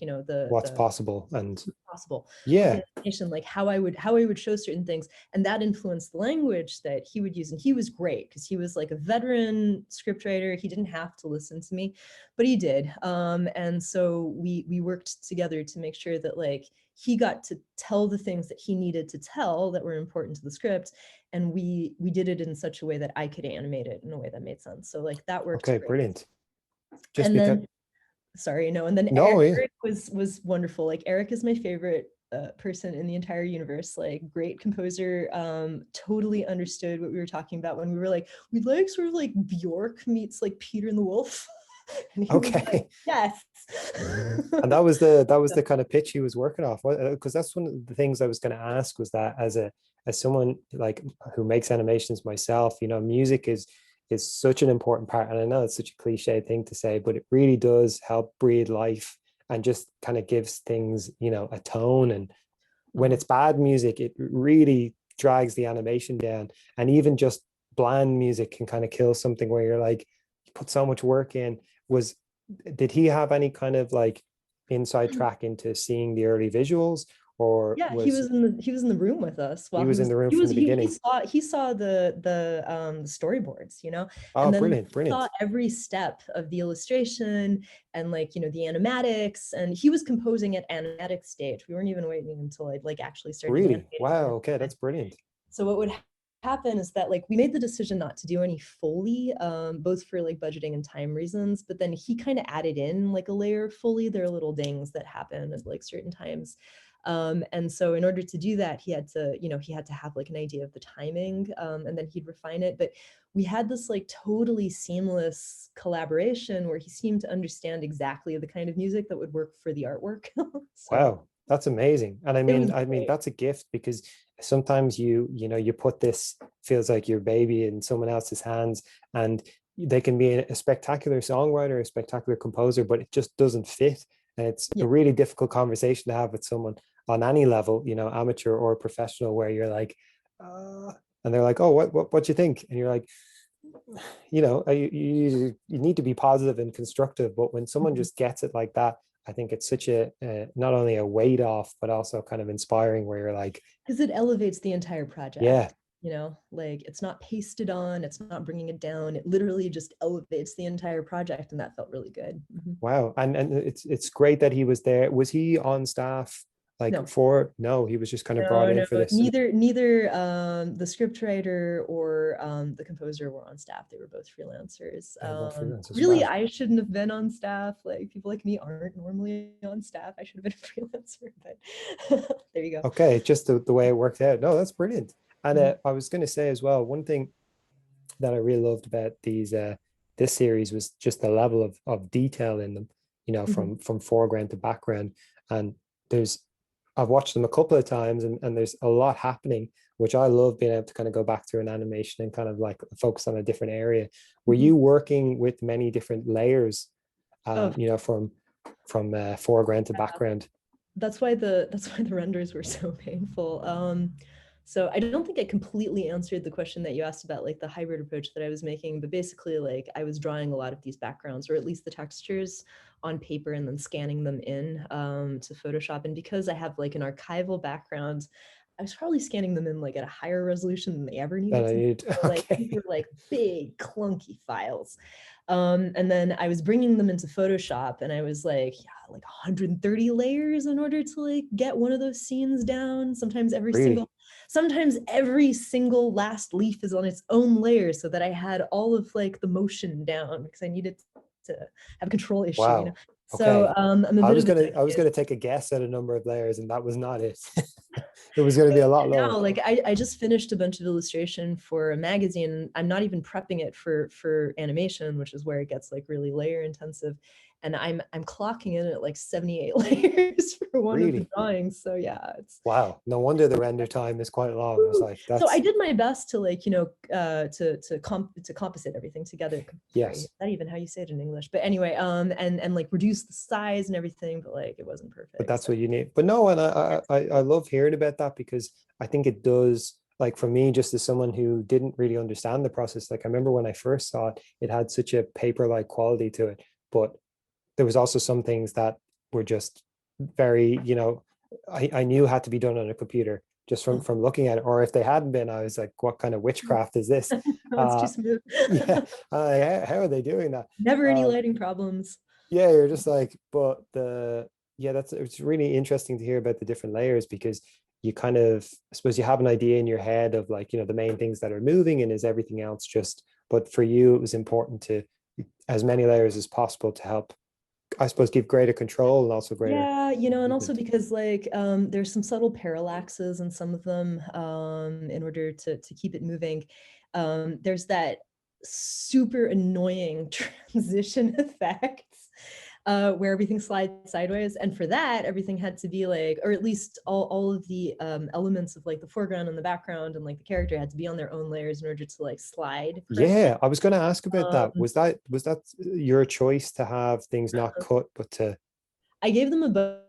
What's the possible and possible of yeah. animation, like how I would show certain things, and that influenced the language that he would use. And he was great because he was like a veteran scriptwriter. He didn't have to listen to me, but he did. And so we worked together to make sure that like he got to tell the things that he needed to tell that were important to the script, and we did it in such a way that I could animate it in a way that made sense. So like that worked Okay, great. brilliant. Just And because then sorry, no, and then no, yeah. Eric was wonderful. Like Eric is my favorite person in the entire universe. Like great composer, totally understood what we were talking about when we were like, we'd like sort of like Bjork meets like Peter and the Wolf. And he was like, Okay. yes. And that was the kind of pitch he was working off, because that's one of the things I was going to ask, was that as someone like who makes animations myself, music is such an important part. And I know it's such a cliche thing to say, but it really does help breathe life and just kind of gives things, a tone. And when it's bad music, it really drags the animation down. And even just bland music can kind of kill something, where you're like, you put so much work in. Did he have any kind of like inside track into seeing the early visuals, or Yeah, he was was in the room with us while he was in the room from the beginning? he saw the storyboards, Oh, and then brilliant, he saw brilliant. every step of the illustration and like the animatics, and he was composing at animatic stage. We weren't even waiting until I like actually started Really? Wow. animating. Okay, that's brilliant. So what would happen is that like we made the decision not to do any Foley, both for like budgeting and time reasons, but then he kind of added in like a layer of Foley. There are little dings that happen at like certain times. And so in order to do that, he had to have like an idea of the timing, and then he'd refine it. But we had this like totally seamless collaboration where he seemed to understand exactly the kind of music that would work for the artwork. So Wow, that's amazing. And I it mean, was I mean, great. that's a gift, because sometimes you put this, feels like your baby, in someone else's hands, and they can be a spectacular songwriter, a spectacular composer, but it just doesn't fit. And it's a Yeah. really difficult conversation to have with someone on any level, amateur or professional, where you're like, and they're like, oh, what you think? And you're like, you need to be positive and constructive, but when someone Mhm. just gets it like that, I think it's such a not only a weight off, but also kind of inspiring, where you're like, Because it elevates the entire yeah. project, like it's not pasted on, it's not bringing it down. It literally just elevates the entire project, and that felt really good. Mhm. Wow. And it's great that he was there. Was he on staff like No, for? No, he was just kind of brought in no, for this. neither the scriptwriter or the composer were on staff. They were both freelancers. They were both freelancers. Really, Wow. I shouldn't have been on staff. Like people like me aren't normally on staff. I should have been a freelancer, but there you go. Okay, just the way it worked out. No, that's brilliant. And Mhm. I was going to say as well, one thing that I really loved about this series was just the level of detail in them, Mhm. from foreground to background. And there's I've watched them a couple of times, and there's a lot happening, which I love being able to kind of go back through an animation and kind of like focus on a different area. Were Mhm. you working with many different layers, Oh, from foreground to background? that's why the renders were so painful. So I don't think I completely answered the question that you asked about like the hybrid approach that I was making, but basically like I was drawing a lot of these backgrounds or at least the textures on paper and then scanning them in to Photoshop. And because I have like an archival background, I was probably scanning them in like at a higher resolution than they ever That needed I to be. need. So, like these Okay. were like big clunky files. And then I was bringing them into Photoshop and I was like, yeah, like 130 layers in order to like get one of those scenes down. Really? Sometimes every single last leaf is on its own layer so that I had all of like the motion down because I needed to have a control issue, Wow. So Okay. I'm a bit of a I was nutcase. gonna take a guess at a number of layers, and that was not it. It was gonna be a lot lower. Now, like I just finished a bunch of illustration for a magazine. I'm not even prepping it for animation, which is where it gets like really layer intensive. And I'm clocking in at like 78 layers for one of the Really? drawings. So yeah, it's Wow. No wonder the render time is quite long. I was like, so I that's did my best to like, to composite everything together. Sorry, is yes. that even how you say it in English? But anyway, and like reduce the size and everything, but like it wasn't But perfect. that's So what you need. But no, and I love hearing about that because I think it does, like for me, just as someone who didn't really understand the process, like I remember when I first saw it, it had such a paper-like quality to it. But there was also some things that were just very, I knew had to be done on a computer just from looking at it. Or if they hadn't been, I was like, what kind of witchcraft is this? no, it's too Uh, smooth. yeah, how are they doing that? Never any Uh, lighting problems. yeah, you're just like, but yeah, it's really interesting to hear about the different layers because you kind of, I suppose you have an idea in your head of like, the main things that are moving and is everything else just, but for you, it was important to as many layers as possible to help, I suppose, give greater control and also greater Yeah, and also movement. because like there's some subtle parallaxes in some of them in order to keep it moving. There's that super annoying transition effect where everything slides sideways. And for that, everything had to be like, or at least all of the elements of like the foreground and the background and like the character had to be on their own layers in order to like slide correctly. Yeah, I was going to ask about that. Um, Was that your choice to have things not cut, but to I gave them a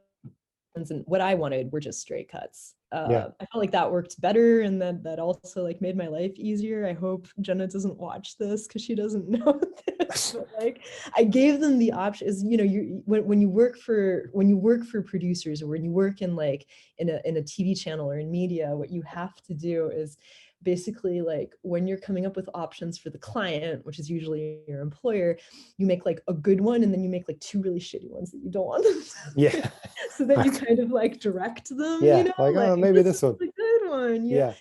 and what I wanted were just straight cuts. yeah, I felt like that worked better, and that also like made my life easier. I hope Jenna doesn't watch this because she doesn't know this. But like, I gave them the option. Is you when you work for producers or when you work in like in a TV channel or in media, what you have to do is basically like when you're coming up with options for the client, which is usually your employer, you make like a good one and then you make like two really shitty ones that you don't want them to yeah, so that you kind of like direct them, yeah, like like oh maybe this is this one, a good one. Yeah.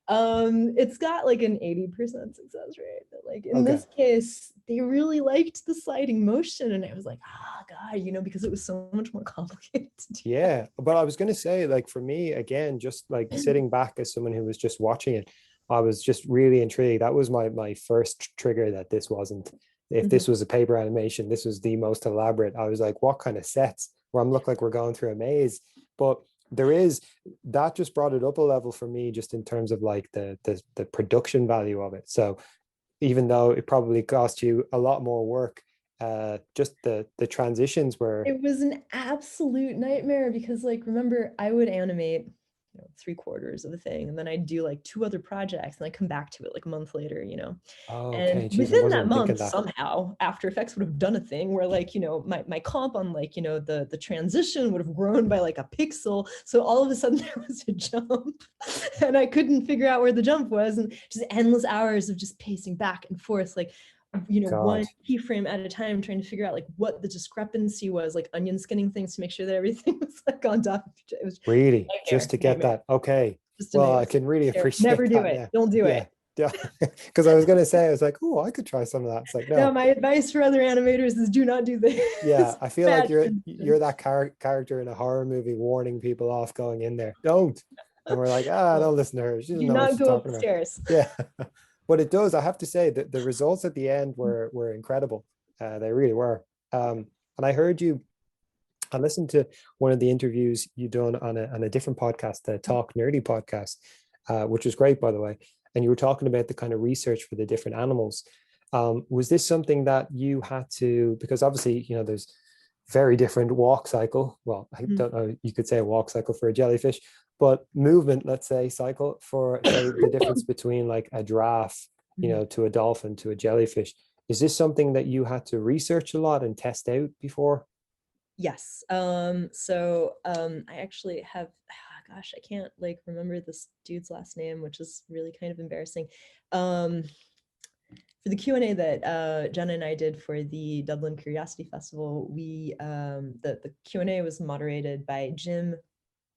yeah, It's got like an 80% success rate, but like in okay. this case, they really liked the sliding motion. And I was like, God, because it was so much more complicated to do that. Yeah, but I was going to say, like for me, again, just like sitting back as someone who was just watching it, I was just really intrigued. That was my first trigger that this wasn't. If Mhm. this was a paper animation, this was the most elaborate. I was like, what kind of sets? Where I'm look like we're going through a maze, but there is that just brought it up a level for me, just in terms of like the production value of it. So even though it probably cost you a lot more work, just the transitions were It was an absolute nightmare because, like, remember, I would animate, 3/4 of a thing, and then I'd do like two other projects, and I come back to it like a month later. oh, And okay, geez, I within wasn't that even thinking month, that. somehow After Effects would have done a thing where, like, my comp on like, the transition would have grown by like a pixel. So all of a sudden there was a jump, and I couldn't figure out where the jump was, and just endless hours of just pacing back and forth, like one God, keyframe at a time, trying to figure out like what the discrepancy was, like onion skinning things to make sure that everything was like on top of each other. It was really, just nightmare, to get nightmare, that. Okay, just a well, I nightmare. can really Never appreciate do that it. now. Don't do Yeah, it. yeah, because I was gonna say, I was like, oh, I could try some of that. It's like, No, no, my advice for other animators is do not do yeah, this. I feel like Bad you're transition. that character in a horror movie warning people off going in there. Don't, and we're like, Well, don't listen to her. She doesn't do know what not she's go up talking the about. stairs. Yeah, but it does. I have to say that the results at the end were incredible. They really were. And I heard you. I listened to one of the interviews you done on a different podcast, the Talk Nerdy podcast, which was great, by the way. And you were talking about the kind of research for the different animals. Was this something that you had to, because obviously, there's very different walk cycle. Well, I don't know, you could say a walk cycle for a jellyfish, but movement, let's say, cycle for, say, the difference between like a giraffe, to a dolphin, to a jellyfish. Is this something that you had to research a lot and test out before? Yes. I actually have, gosh, I can't like remember this dude's last name, which is really kind of embarrassing. For the Q&A that Jenna and I did for the Dublin Curiosity Festival, the Q&A was moderated by Jim,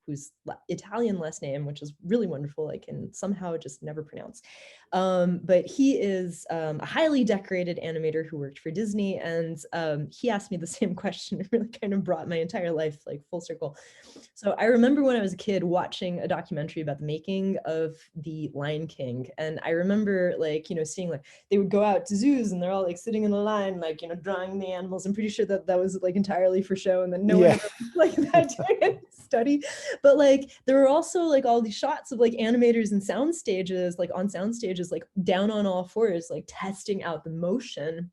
whose Italian last name, which is really wonderful, I can somehow just never pronounce. But he is a highly decorated animator who worked for Disney, and he asked me the same question. It really kind of brought my entire life like full circle. So I remember when I was a kid watching a documentary about the making of the Lion King, and I remember like, seeing like they would go out to zoos and they're all like sitting in a line, like, drawing the animals. I'm pretty sure that that was like entirely for show, and then no one ever like that during study. But like there were also like all these shots of like animators and sound stages, like on sound stages, like down on all fours, like testing out the motion.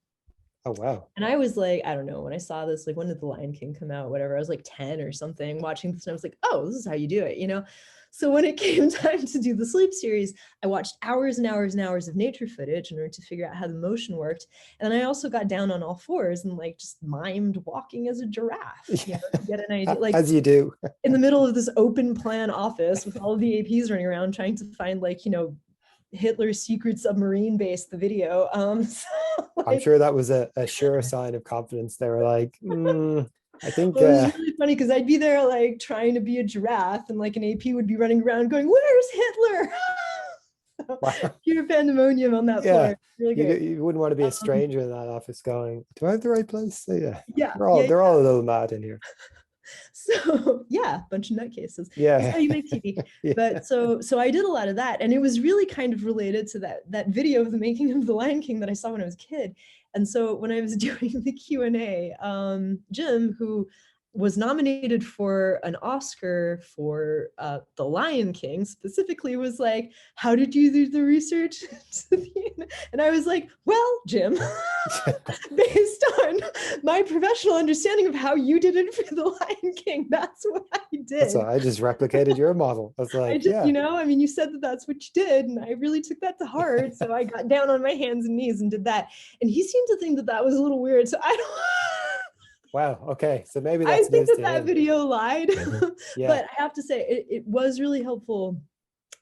Oh, wow. And I was like, I don't know, when I saw this, like when did The Lion King come out, whatever, I was like 10 or something watching this, and I was like, oh, this is how you do it. So when it came time to do the sleep series, I watched hours and hours and hours of nature footage in order to figure out how the motion worked. And then I also got down on all fours and like just mimed walking as a giraffe, to get an idea. Like, as you do. In the middle of this open plan office with all of the APs running around trying to find like, Hitler's secret submarine base, the video. I'm sure that was a sure sign of confidence. They were like, I think well, it was really funny because I'd be there like trying to be a giraffe, and like an AP would be running around going, "Where's Hitler?" Wow. Pure pandemonium on that floor. Really you wouldn't want to be a stranger in that office going, "Do I have the right place?" Yeah, they're all a little mad in here. So yeah, bunch of nutcases. Yeah, that's how you make TV. But so I did a lot of that, and it was really kind of related to that video of the making of The Lion King that I saw when I was a kid. And so when I was doing the Q&A, Jim, who was nominated for an Oscar for The Lion King, specifically was like, how did you do the research? And I was like, well, Jim, based on my professional understanding of how you did it for The Lion King, that's what I did. That's why I just replicated your model. I was like, you said that's what you did, and I really took that to heart. So I got down on my hands and knees and did that. And he seemed to think that was a little weird. So I don't... Wow. Okay. So maybe that's I think that video lied. Yeah. But I have to say, it was really helpful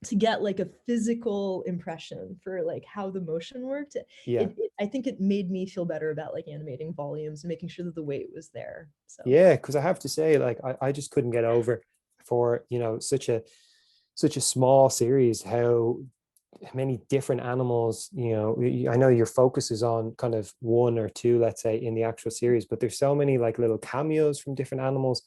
to get like a physical impression for like how the motion worked. I think it made me feel better about like animating volumes and making sure that the weight was there. So yeah, because I have to say, like, I just couldn't get over for such a small series how many different animals. I know your focus is on kind of one or two, let's say, in the actual series, but there's so many like little cameos from different animals,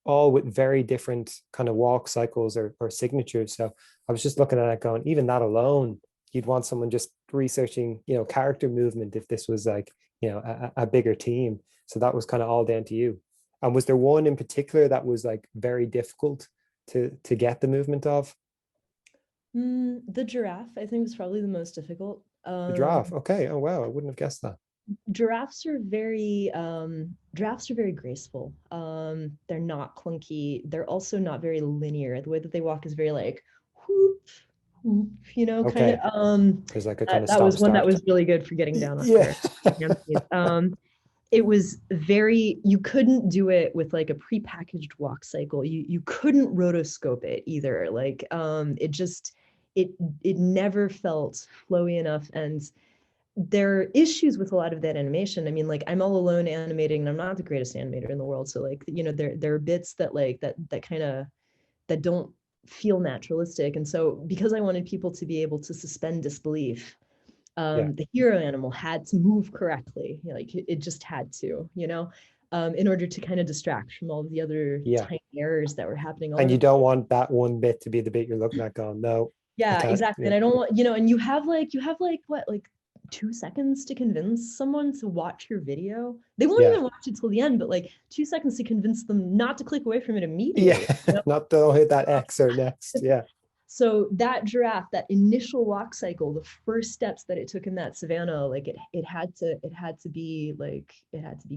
all with very different kind of walk cycles or signatures. So I was just looking at it going, even that alone, you'd want someone just researching character movement if this was like a bigger team. So that was kind of all down to you. And was there one in particular that was like very difficult to get the movement of? The giraffe, I think, was probably the most difficult. The giraffe. Okay. Oh wow, I wouldn't have guessed that. Giraffes are very graceful. They're not clunky. They're also not very linear. The way that they walk is very like whoop, whoop, kind of. There's like a kind of that was one that was really good for getting down on there. It was very, you couldn't do it with like a prepackaged walk cycle. You couldn't rotoscope it either. Like it never felt flowy enough. And there are issues with a lot of that animation. I mean, like I'm all alone animating and I'm not the greatest animator in the world. So like, there are bits that like that kind of, that don't feel naturalistic. And so because I wanted people to be able to suspend disbelief, the hero animal had to move correctly. Like it just had to, in order to kind of distract from all of the other tiny errors that were happening. And you don't want that one bit to be the bit you're looking at going, no. Yeah, exactly. And I don't want, and you have like what, like 2 seconds to convince someone to watch your video. They won't even watch it till the end, but like 2 seconds to convince them not to click away from it immediately. Not to hit that X or next. Yeah. So that giraffe, that initial walk cycle, the first steps that it took in that savannah, like it had to be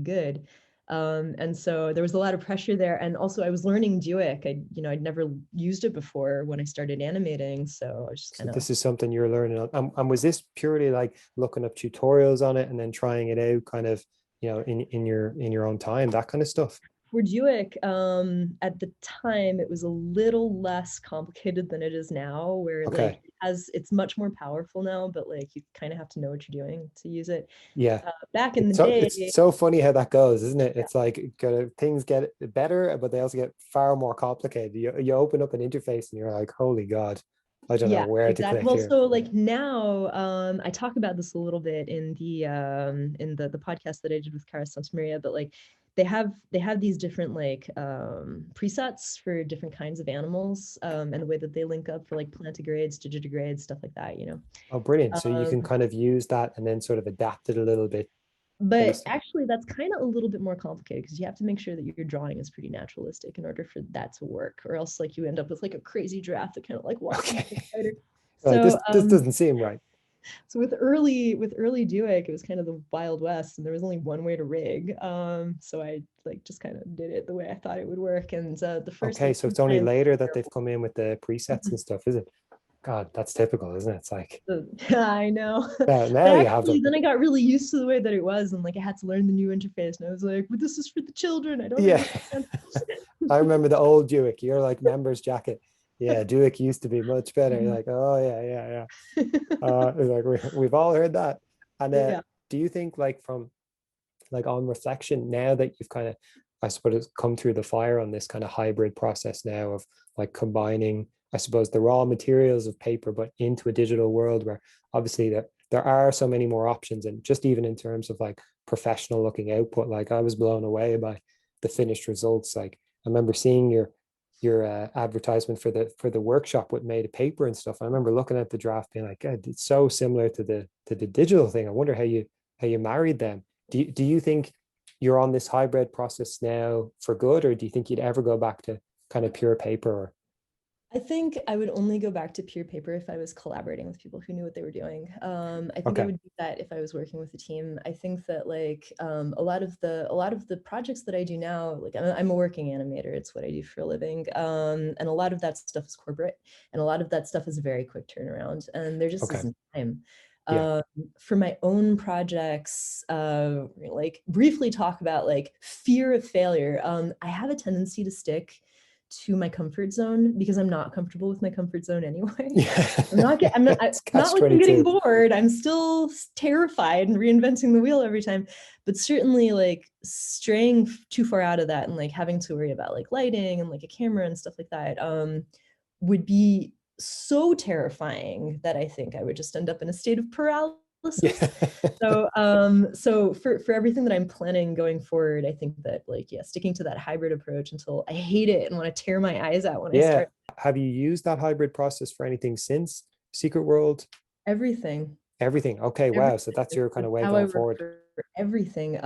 good. And so there was a lot of pressure there. And also I was learning Duic. I'd never used it before when I started animating. So I was just kind of. This is something you're learning on. And was this purely like looking up tutorials on it and then trying it out kind of, in your own time, that kind of stuff? For Duic, at the time, it was a little less complicated than it is now, where like Okay. it's much more powerful now, but like you kind of have to know what you're doing to use it. Yeah. Back in the day, It's so funny how that goes, isn't it? yeah, It's like things get better, but they also get far more complicated. You open up an interface and you're like, holy God, I don't know yeah, where to exactly. click Well, here. so like now, I talk about this a little bit in the podcast that I did with Cara Santamaria, but like they have these different like presets for different kinds of animals, and the way that they link up for like plantigrades, digitigrades, stuff like that, Oh, brilliant. So you can Um, kind of use that and then sort of adapt it a little bit but based on. actually, that's kind of a little bit more complicated because you have to make sure that your drawing is pretty naturalistic in order for that to work, or else like you end up with like a crazy giraffe that kind of like walks into the Okay. spider. Like So this doesn't seem right. so with early Duic, it was kind of the Wild West, and there was only one way to rig. So I like just kind of did it the way I thought it would work, and the first Okay, like so few it's only times. later that they've come in with the presets and stuff, is it? God, that's typical, isn't it? It's like, I know. now But you have actually, them. then I got really used to the way that it was, and like I had to learn the new interface, and I was like, "But this is for the children. I don't Yeah. understand." I remember the old Duick. You're like members jacket. Yeah, Duick used to be much better. You're like, oh yeah, yeah, yeah. It's like we've all heard that. And Yeah. do you think like from like on reflection now that you've kind of, I suppose, come through the fire on this kind of hybrid process now of like combining, I suppose, the raw materials of paper, but into a digital world where obviously there are so many more options, and just even in terms of like professional looking output, like I was blown away by the finished results. Like I remember seeing your advertisement for the workshop with made of paper and stuff. I remember looking at the draft being like, God, it's so similar to the digital thing. I wonder how you married them. Do you think you're on this hybrid process now for good, or do you think you'd ever go back to kind of pure paper? Or I think I would only go back to pure paper if I was collaborating with people who knew what they were doing. I think I okay, would do that if I was working with a team. I think that like a lot of the projects that I do now, like I'm a working animator. It's what I do for a living, and a lot of that stuff is corporate, and a lot of that stuff is a very quick turnaround, and there just okay, isn't time. yeah, Um, for my own projects, like briefly talk about like fear of failure. I have a tendency to stick to my comfort zone because I'm not comfortable with my comfort zone anyway. yeah. I'm not, It's it's not catch like I'm getting 22. bored. I'm still terrified and reinventing the wheel every time. But certainly like straying too far out of that and like having to worry about like lighting and like a camera and stuff like that would be so terrifying that I think I would just end up in a state of paralysis. Yeah. So for everything that I'm planning going forward, I think that like yeah, sticking to that hybrid approach until I hate it and want to tear my eyes out when I Yeah. start Have you used that hybrid process for anything since Secret World? everything. Everything. Okay, wow. So Everything. that's your kind It's of way how I going work forward. for everything.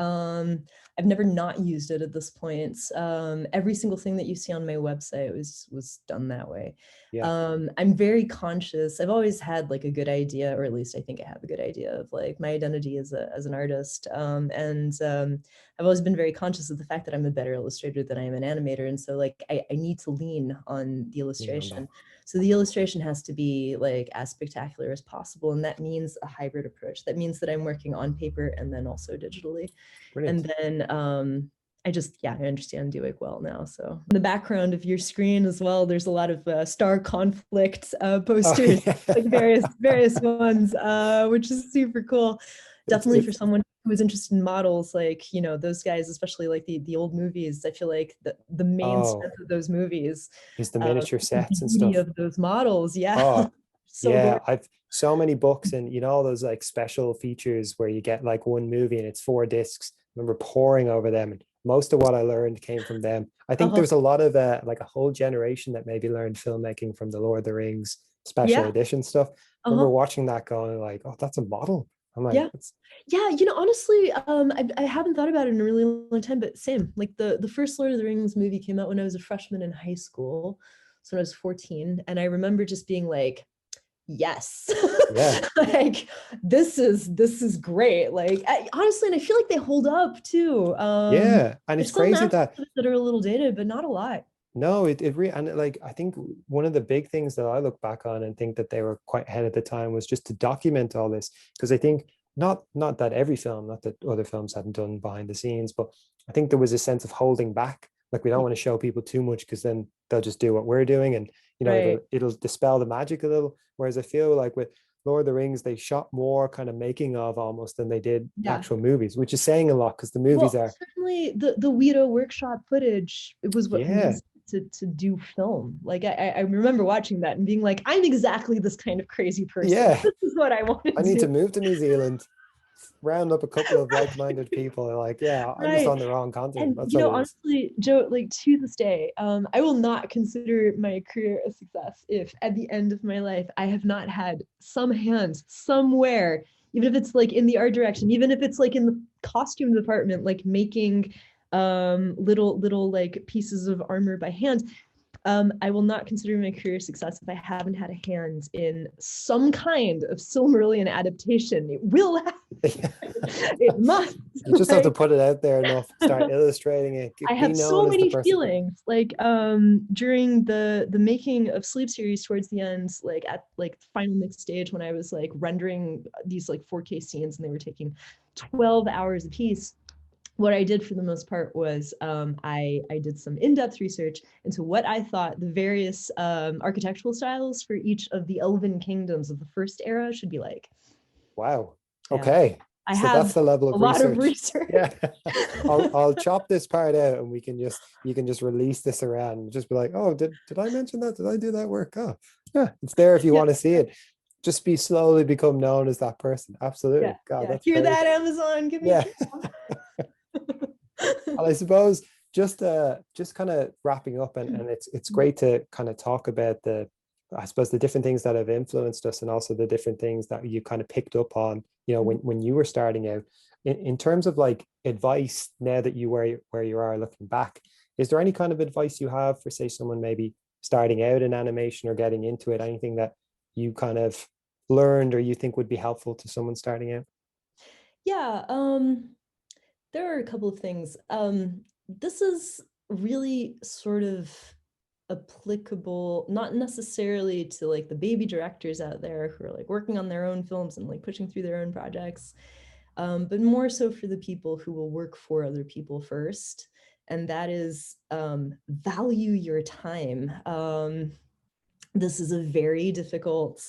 I've never not used it at this point. Every single thing that you see on my website was done that way. Yeah. I'm very conscious. I've always had like a good idea, or at least I think I have a good idea of like my identity as an artist. And I've always been very conscious of the fact that I'm a better illustrator than I am an animator. And so like I need to lean on the Lean on that. illustration. So the illustration has to be like as spectacular as possible. And that means a hybrid approach. That means that I'm working on paper and then also digitally. And Brilliant. then I understand Duic well now. So in the background of your screen as well, there's a lot of star conflict Oh, posters, like yeah. various ones, which is super cool. Definitely for It's someone who is interested in models, like those guys, especially like the old movies. I feel like the main oh, strength of those movies, is the miniature the sets and beauty stuff. of those models. Yeah, Oh, so yeah. gorgeous. I've so many books, and all those like special features where you get like one movie and it's 4 discs. I remember poring over them, and most of what I learned came from them. I think Uh-huh. there's a lot of like a whole generation that maybe learned filmmaking from the Lord of the Rings special Yeah. edition stuff. I remember Uh-huh. watching that going like, oh, that's a model. I'm like, Yeah. it's Yeah, honestly, I haven't thought about it in a really long time, but same. Like the first Lord of the Rings movie came out when I was a freshman in high school. So when I was 14, and I remember just being like, yes, Yeah. like this is great. Like honestly, and I feel like they hold up too. Yeah. And it's There's some crazy aspects that of it that are a little dated, but not a lot. no, it really, and like I think one of the big things that I look back on and think that they were quite ahead at the time was just to document all this. Because I think not that every film, not that other films hadn't done behind the scenes, but I think there was a sense of holding back. Like we don't want to show people too much because then they'll just do what we're doing, and Right. it'll dispel the magic a little. Whereas I feel like with Lord of the Rings, they shot more kind of making of almost than they did Yeah. actual movies, which is saying a lot because the movies Well, are, certainly the Weta workshop footage, it was what yeah, convinced me to do film. Like I remember watching that and being like, I'm exactly this kind of crazy person. yeah. This is what I want to I need do. to move to New Zealand, round up a couple of like-minded people, and like, yeah, I'm just Right. on the wrong continent. And That's what it is. honestly, Joe, like to this day, I will not consider my career a success if at the end of my life I have not had some hand somewhere, even if it's like in the art direction, even if it's like in the costume department, like making little like pieces of armor by hand. I will not consider my career a success if I haven't had a hand in some kind of Silmarillion adaptation. It will happen. It must. You just have to Right? put it out there enough, start illustrating it, I be have known so as the many person. feelings. Like during the making of Sleep series towards the end, like at like final mix stage when I was like rendering these like 4K scenes and they were taking 12 hours a piece. What I did for the most part was I did some in-depth research into what I thought the various architectural styles for each of the elven kingdoms of the first era should be like. Wow. Yeah, Okay. I So that's have the level a of lot of research. research. Yeah. I'll chop this part out and we can just you can just release this around and just be like, oh, did I mention that? Did I do that work? Oh, yeah, it's there if you Yeah, want to see it. Just be slowly become known as that person. yeah, Absolutely. God, yeah. that's Hear crazy. that, Amazon? Give me Yeah. a And I suppose just kind of wrapping up, and it's great to kind of talk about the, I suppose, the different things that have influenced us and also the different things that you kind of picked up on, when you were starting out. In terms of like advice now that you where you are looking back, is there any kind of advice you have for, say, someone maybe starting out in animation or getting into it? Anything that you kind of learned or you think would be helpful to someone starting out? Yeah, there are a couple of things. This is really sort of applicable, not necessarily to like the baby directors out there who are like working on their own films and like pushing through their own projects, but more so for the people who will work for other people first. And that is value your time. This is a very difficult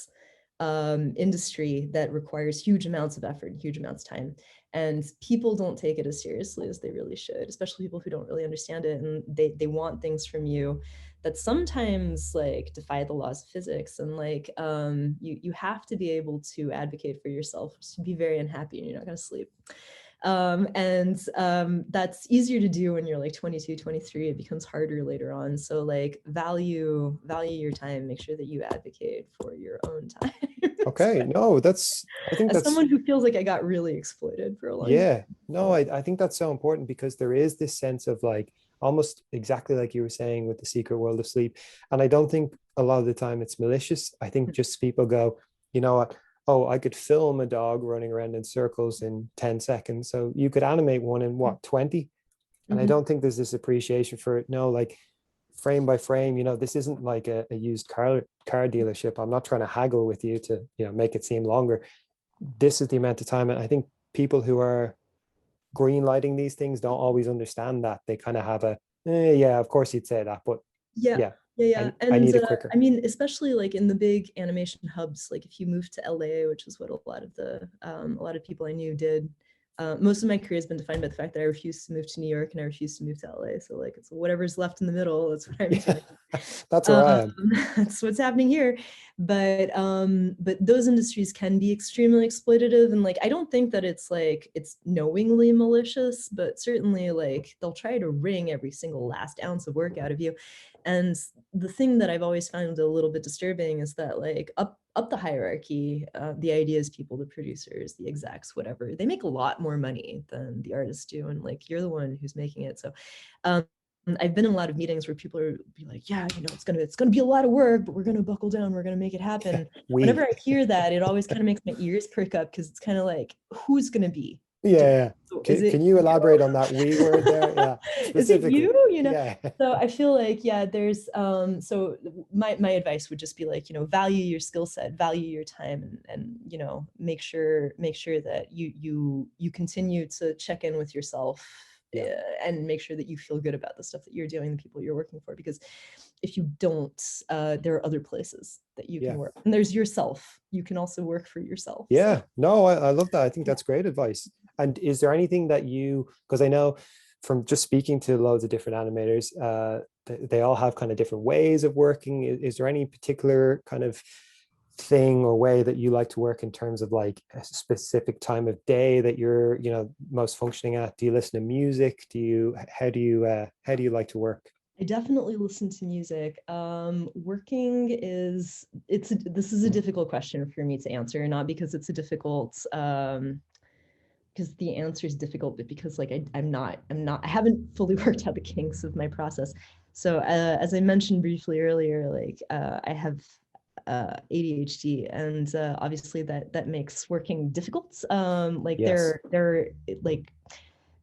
industry that requires huge amounts of effort, huge amounts of time. And people don't take it as seriously as they really should, especially people who don't really understand it. And they want things from you that sometimes like defy the laws of physics. And like you have to be able to advocate for yourself, to be very unhappy and you're not going to sleep. And that's easier to do when you're like 22, 23. It becomes harder later on. So like value your time, make sure that you advocate for your own time. Okay, no, that's, I think As that's, someone who feels like I got really exploited for a long time. yeah, no, I think that's so important because there is this sense of like almost exactly like you were saying with the secret world of sleep. And I don't think a lot of the time it's malicious. I think just people go, you know what? Oh, I could film a dog running around in circles in 10 seconds. So you could animate one in what, 20? And I Mhm. don't think there's this appreciation for it. No, like frame by frame, this isn't like a used car dealership. I'm not trying to haggle with you to, make it seem longer. This is the amount of time. And I think people who are green lighting these things don't always understand that. They kind of have yeah, of course you'd say that, but Yeah, yeah, yeah, yeah. I And need it quicker. I mean, especially like in the big animation hubs, like if you move to LA, which is what a lot of people I knew did. Most of my career has been defined by the fact that I refused to move to New York and I refused to move to LA. So like it's whatever's left in the middle, that's what I'm doing. That's where I am. That's what's happening here. But those industries can be extremely exploitative, and like I don't think that it's like it's knowingly malicious, but certainly like they'll try to wring every single last ounce of work out of you. And the thing that I've always found a little bit disturbing is that like up the hierarchy, the ideas people, the producers, the execs, whatever, they make a lot more money than the artists do, and like you're the one who's making it. So I've been in a lot of meetings where people are be like, yeah, it's gonna be a lot of work, but we're gonna buckle down, we're gonna make it happen. Whenever I hear that, it always kind of makes my ears prick up, because it's kind of like, who's gonna be doing Yeah. it? So is it Can you you? elaborate on that we word there? Yeah, Is it specifically. you? Yeah. So I feel like, yeah, there's so my advice would just be like, value your skill set, value your time, and make sure that you continue to check in with yourself, Yeah. and make sure that you feel good about the stuff that you're doing, the people you're working for, because if you don't, there are other places that you can Yeah. work, and there's yourself. You can also work for yourself. Yeah. So. No, I love that. I think that's great advice. And is there anything that because I know from just speaking to loads of different animators, they all have kind of different ways of working. Is there any particular kind of thing or way that you like to work in terms of like a specific time of day that you're, most functioning at? Do you listen to music? How do you like to work? I definitely listen to music. Working this is a difficult question for me to answer, not because it's a difficult, because the answer is difficult, but because like I haven't fully worked out the kinks of my process. So as I mentioned briefly earlier, like I have ADHD, and obviously that makes working difficult. Like Yes. like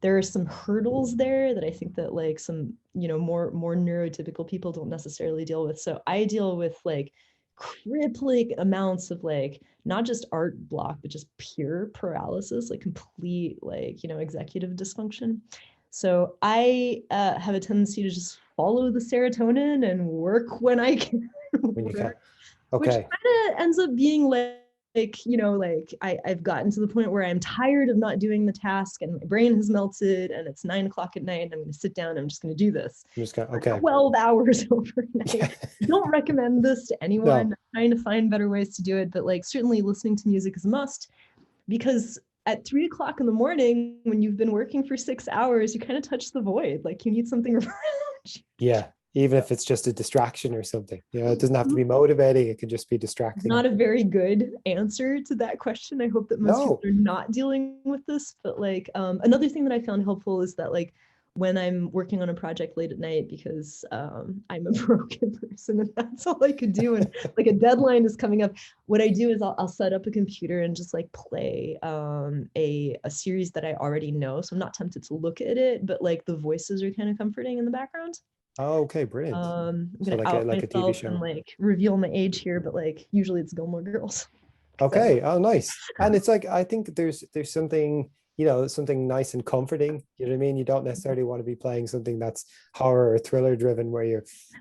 there are some hurdles there that I think that like some, more neurotypical people don't necessarily deal with. So I deal with like crippling amounts of like not just art block, but just pure paralysis, like complete like, executive dysfunction. So I have a tendency to just follow the serotonin and work when I can When you can. work, which Okay. kind of ends up being like I've gotten to the point where I'm tired of not doing the task, and my brain has melted, and it's 9 o'clock at night, and I'm going to sit down, and I'm just going to do this I'm just gonna, for okay. 12 hours Yeah. overnight. Don't recommend this to anyone. No. I'm trying to find better ways to do it, but like certainly listening to music is a must, because at 3 o'clock in the morning, when you've been working for 6 hours, you kind of touch the void. Like you need something around you. Yeah. Even So, if it's just a distraction or something, it doesn't have to be motivating. It can just be distracting. not a very good answer to that question. I hope that most people No. are not dealing with this. But like another thing that I found helpful is that like when I'm working on a project late at night, because I'm a broken person and that's all I could do, and like a deadline is coming up, what I do is I'll set up a computer and just like play a series that I already know. So I'm not tempted to look at it, but like the voices are kind of comforting in the background. Oh, okay, brilliant. I'm So gonna like a out TV myself and show. like reveal my age here, but like usually it's Gilmore Girls. So Okay. Oh, nice. And it's like I think there's something, something nice and comforting. You know what I mean? You don't necessarily want to be playing something that's horror or thriller driven where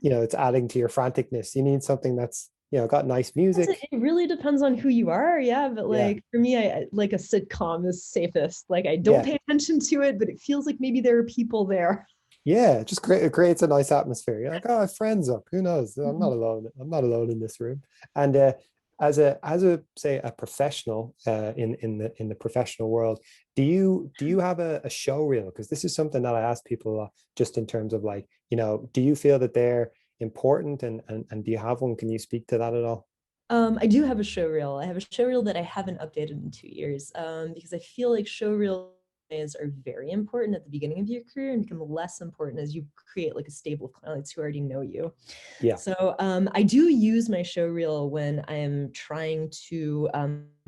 it's adding to your franticness. You need something that's, got nice music. it really depends on who you are, yeah. But Yeah. like for me, I like a sitcom is safest. Like I don't Yeah. pay attention to it, but it feels like maybe there are people there. Yeah. It creates a nice atmosphere. You're like, oh, I have friends up. Who knows? I'm Mhm. not alone. I'm not alone in this room. And as a say a professional in the professional world, do you have a show reel? Because this is something that I ask people a lot, just in terms of like, do you feel that they're important, and do you have one? Can you speak to that at all? I do have a show reel. I have a show reel that I haven't updated in 2 years, because I feel like show reels are very important at the beginning of your career and become less important as you create like a stable of clients who already know you. Yeah. So I do use my show reel when I'm trying to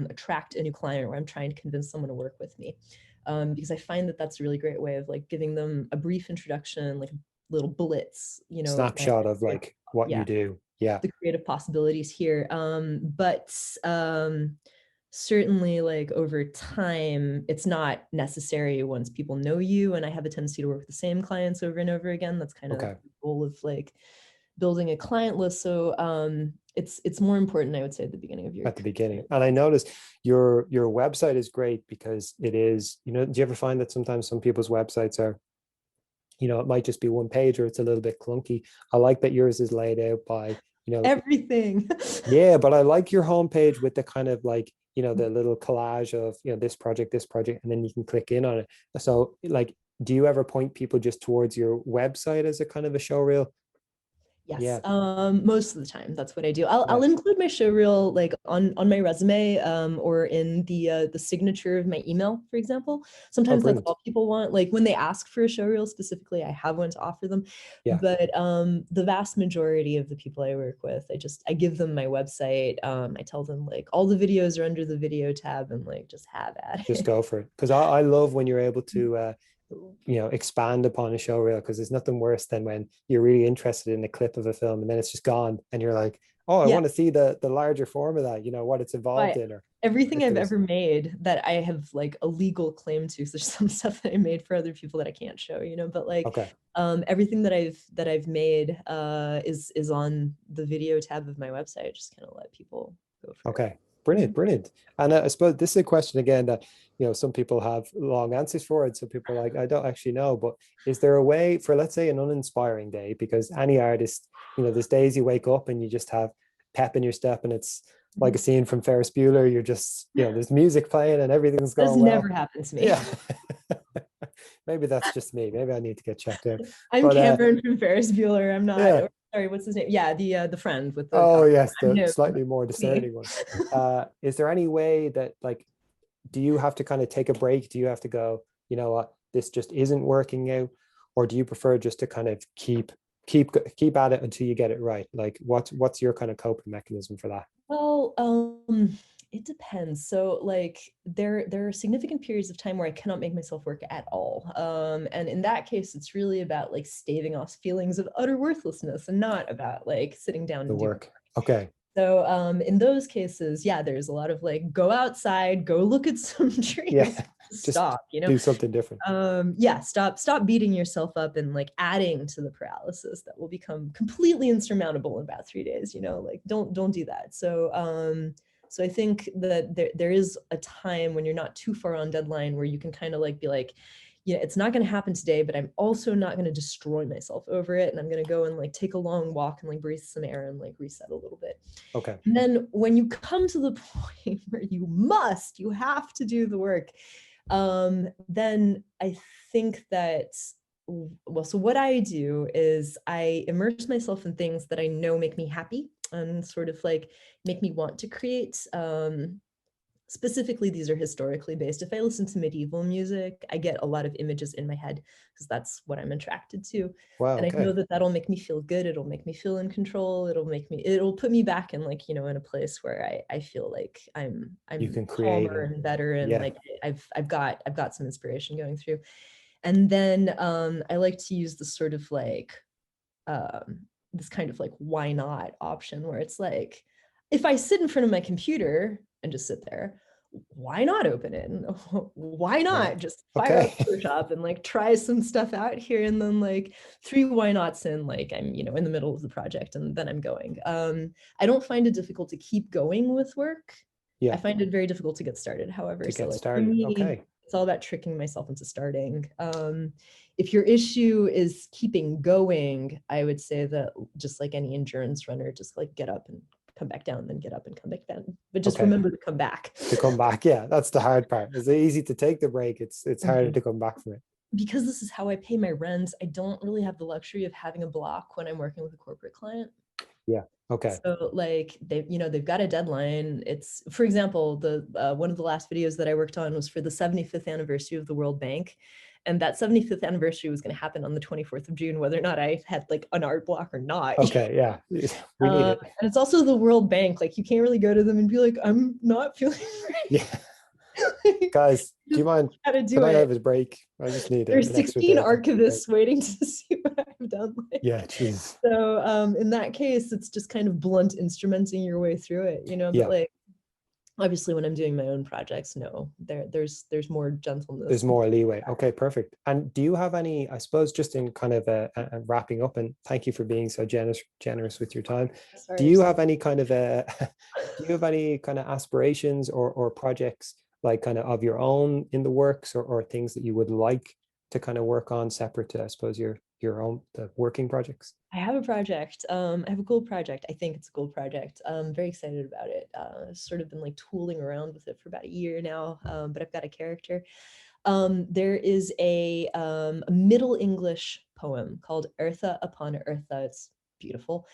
attract a new client, or I'm trying to convince someone to work with me, because I find that that's a really great way of like giving them a brief introduction, like a little blitz, Snapshot of like what you yeah, do. Yeah. the creative possibilities here. But certainly like over time, it's not necessary once people know you. And I have a tendency to work with the same clients over and over again. That's kind of Okay. the goal of like building a client list. So it's more important, I would say, at the beginning of your At the beginning. career. And I noticed your website is great because it is, do you ever find that sometimes some people's websites are, it might just be one page or it's a little bit clunky. I like that yours is laid out by, Everything. yeah, but I like your homepage with the kind of like, the little collage of, this project, and then you can click in on it. So like, do you ever point people just towards your website as a kind of a show reel? Yes, Yeah. most of the time, that's what I do. I'll Yeah. include my show reel like on my resume, or in the signature of my email, for example. Oh, Sometimes that's brilliant. all people want. Like when they ask for a show reel specifically, I have one to offer them. Yeah. But the vast majority of the people I work with, I give them my website. I tell them like all the videos are under the video tab, and like just have at Just it. go for it. Because I love when you're able to, expand upon a show reel, because there's nothing worse than when you're really interested in a clip of a film and then it's just gone and you're like, oh, I Yeah. want to see the larger form of that, what it's evolved But in, or everything if I've there's, ever made that I have like a legal claim to, so there's some stuff that I made for other people that I can't show, but like okay. everything that I've made is on the video tab of my website. Just kind of let people go for it. Okay, brilliant, brilliant. And I suppose this is a question again that some people have long answers for, and some people are like, I don't actually know. But is there a way for, let's say, an uninspiring day? Because any artist, there's days you wake up and you just have pep in your step, and it's like a Mhm. scene from Ferris Bueller. You're just, there's music playing and everything's That has going never well. happened to me. Yeah. Maybe that's just me. Maybe I need to get checked out. I'm But Cameron from Ferris Bueller. I'm not. yeah. Or, sorry, what's his name? Yeah, the friend with the Oh dog. yes, the No, slightly more that's me. discerning one. Is there any way that, like, do you have to kind of take a break? Do you have to go, you know what, this just isn't working out? Or do you prefer just to kind of keep at it until you get it right? Like what's your kind of coping mechanism for that? Well, it depends. So like there are significant periods of time where I cannot make myself work at all. And in that case, it's really about like staving off feelings of utter worthlessness and not about like sitting down The and doing. work. Okay. So in those cases, yeah, there's a lot of like go outside, go look at some Yeah. trees, Just stop, do something different. yeah, stop beating yourself up and like adding to the paralysis that will become completely insurmountable in about 3 days, like don't do that. So I think that there is a time when you're not too far on deadline where you can kind of like be like, it's not going to happen today, but I'm also not going to destroy myself over it, and I'm going to go and like take a long walk and like breathe some air and like reset a little bit. Okay. And then when you come to the point where you have to do the work, then I think that, well, so what I do is I immerse myself in things that I know make me happy and sort of like make me want to create. Specifically, these are historically based. If I listen to medieval music, I get a lot of images in my head because that's what I'm attracted to. Wow. And I know Okay. that that'll make me feel good. It'll make me feel in control. It'll put me back in like, in a place where I feel like You I'm can create calmer and and better. And yeah. like I've got some inspiration going through. And then I like to use this sort of like, this kind of like, why not option where it's like, if I sit in front of my computer and just sit there, why not open it? And why Well, not just fire up okay. Photoshop and like try some stuff out here? And then like 3 why nots in, like I'm, in the middle of the project and then I'm going. I don't find it difficult to keep going with work. I Yeah. find it very difficult to get started, however. To So get like for started. me, Okay. it's all about tricking myself into starting. If your issue is keeping going, I would say that just like any endurance runner, just like get up and come back down, then get up and come back down. But just Okay. remember to come back. To come back. Yeah, that's the hard part. It's easy to take the break. It's harder Mhm. to come back from it. Because this is how I pay my rent, I don't really have the luxury of having a block when I'm working with a corporate client. Yeah. Okay. So like they've got a deadline. It's, for example, the one of the last videos that I worked on was for the 75th anniversary of the World Bank. And that 75th anniversary was going to happen on the 24th of June, whether or not I had like an art block or not. Okay. Yeah. We need it. And it's also the World Bank. Like you can't really go to them and be like, I'm not feeling Yeah. right. Guys, do you Just mind? gotta Can do I it. have a break? I just need There's an extra 16 day to break. archivists waiting to see what I've done. Yeah. Jeez. So in that case, it's just kind of blunt instrumenting your way through it, but Yeah. like obviously when I'm doing my own projects, no, there's more gentleness. There's more leeway. Okay. Perfect. And do you have any? I suppose just in kind of a wrapping up, and thank you for being so generous with your time. Do Sorry. you have any kind of a? Do you have any kind of aspirations or projects like kind of your own in the works, or things that you would like to kind of work on separate to, I suppose, your own the working projects? I have a project. I have a cool project. I think it's a cool project. I'm very excited about it. I've sort of been like tooling around with it for about a year now, but I've got a character. There is a Middle English poem called Eartha upon Eartha. It's beautiful.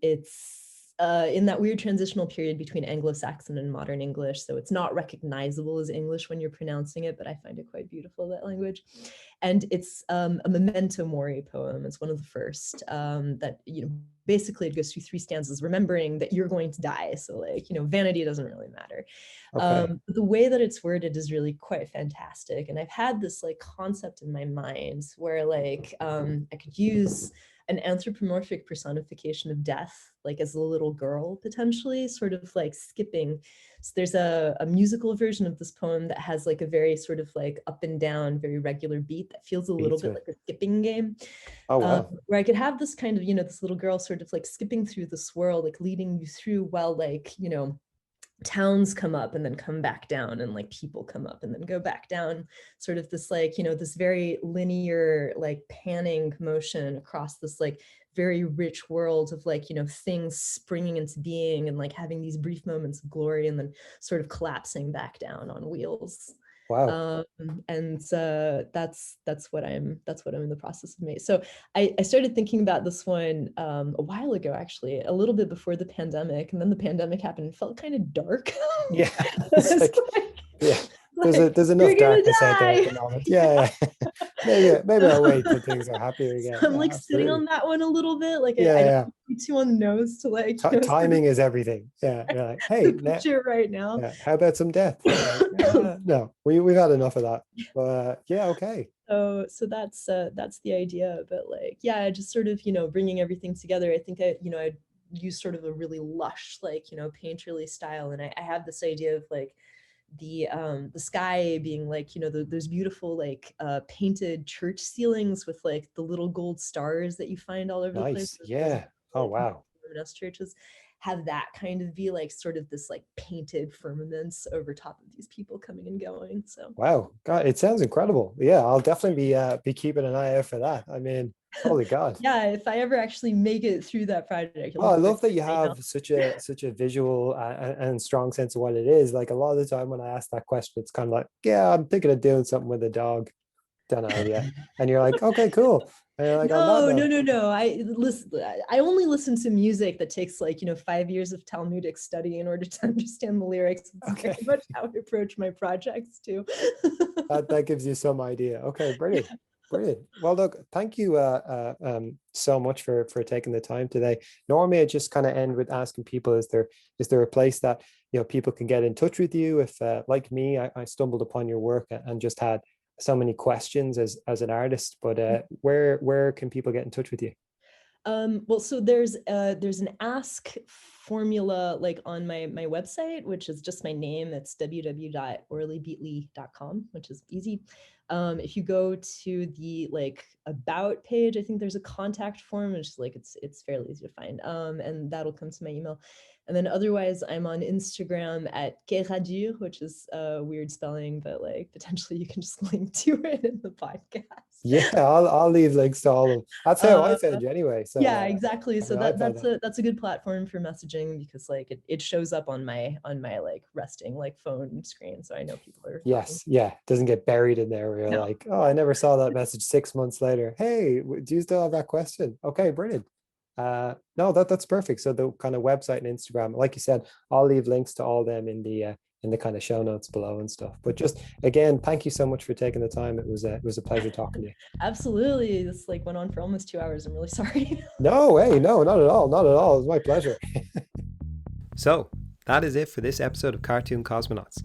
It's in that weird transitional period between Anglo-Saxon and modern English. So it's not recognizable as English when you're pronouncing it, but I find it quite beautiful, that language. And it's a memento mori poem. It's one of the first that, basically it goes through 3 stanzas, remembering that you're going to die. So like, vanity doesn't really matter. Okay. But the way that it's worded is really quite fantastic. And I've had this like concept in my mind where like I could use an anthropomorphic personification of death, like as a little girl, potentially, sort of like skipping. So there's a musical version of this poem that has like a very sort of like up and down, very regular beat that feels a little bit like a skipping game. Oh, wow. Where I could have this kind of, this little girl sort of like skipping through the swirl, like leading you through while like, towns come up and then come back down, and like people come up and then go back down, sort of this like, this very linear like panning motion across this like very rich world of like, things springing into being and like having these brief moments of glory and then sort of collapsing back down on wheels. Wow. And that's what I'm in the process of making. So I started thinking about this one a while ago, actually, a little bit before the pandemic, and then the pandemic happened and felt kind of dark. Yeah. Yeah. There's enough darkness out there at the moment. Yeah. maybe I'll wait till things are happier again. So I'm like sitting on that one a little bit, like I don't put too on the nose to like timing is everything. Yeah, you're like, hey, right now. Yeah, how about some death? No, we've had enough of that. But okay. So that's the idea. But like, just sort of bringing everything together. I think I use sort of a really lush like painterly style, and I have this idea of like the sky being like those beautiful like painted church ceilings with like the little gold stars that you find all over the place. Yeah. Oh, wow. Luminous churches have that kind of be like sort of this like painted firmaments over top of these people coming and going. So wow, God, it sounds incredible. Yeah, I'll definitely be keeping an eye out for that. I mean, holy God. Yeah, if I ever actually make it through that project. Well, I love that you have such a visual and strong sense of what it is. Like a lot of the time when I ask that question, it's kind of like, yeah, I'm thinking of doing something with a dog. Don't know yet. And you're like, okay, cool. And you're like, no. I only listen to music that takes like 5 years of Talmudic study in order to understand the lyrics. It's very much how I approach my projects too. that gives you some idea. Okay, brilliant. Well, look, thank you so much for taking the time today. Normally I just kind of end with asking people, is there a place that people can get in touch with you if like me, I stumbled upon your work and just had so many questions as an artist, but where can people get in touch with you? Well, so there's an ask formula like on my website, which is just my name. It's www.aurelie.com, which is easy. If you go to the like about page, I think there's a contact form, which is like it's fairly easy to find, and that'll come to my email. And then otherwise, I'm on Instagram at Queradur, which is a weird spelling, but like potentially you can just link to it in the podcast. Yeah, I'll leave links to all of them. That's how I found you anyway. So yeah, exactly. So that's a good platform for messaging, because like it shows up on my like resting like phone screen, so I know people are. Yes, yeah, it doesn't get buried in there where you're like, oh, I never saw that message 6 months later. Hey, do you still have that question? Okay, brilliant. No, that's perfect. So the kind of website and Instagram, like you said, I'll leave links to all them in the kind of show notes below and stuff. But just again, thank you so much for taking the time. It was a pleasure talking to you. Absolutely. This like went on for almost 2 hours. I'm really sorry. No, hey, no, not at all. It was my pleasure. So that is it for this episode of Cartoon Cosmonauts.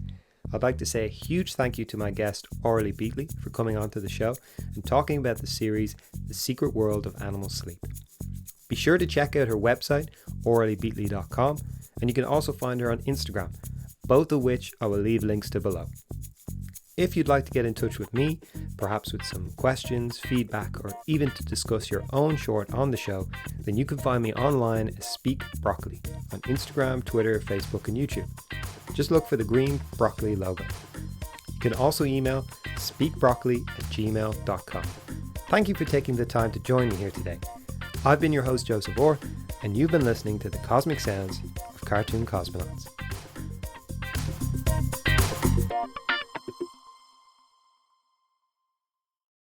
I'd like to say a huge thank you to my guest Aurélie Beatley for coming onto the show and talking about the series The Secret World of Animal Sleep. Be sure to check out her website, aureliebeatley.com, and you can also find her on Instagram, both of which I will leave links to below. If you'd like to get in touch with me, perhaps with some questions, feedback, or even to discuss your own short on the show, then you can find me online as Speak Broccoli on Instagram, Twitter, Facebook, and YouTube. Just look for the green broccoli logo. You can also email speakbroccoli@gmail.com. Thank you for taking the time to join me here today. I've been your host, Joseph Orr, and you've been listening to the cosmic sounds of Cartoon Cosmonauts.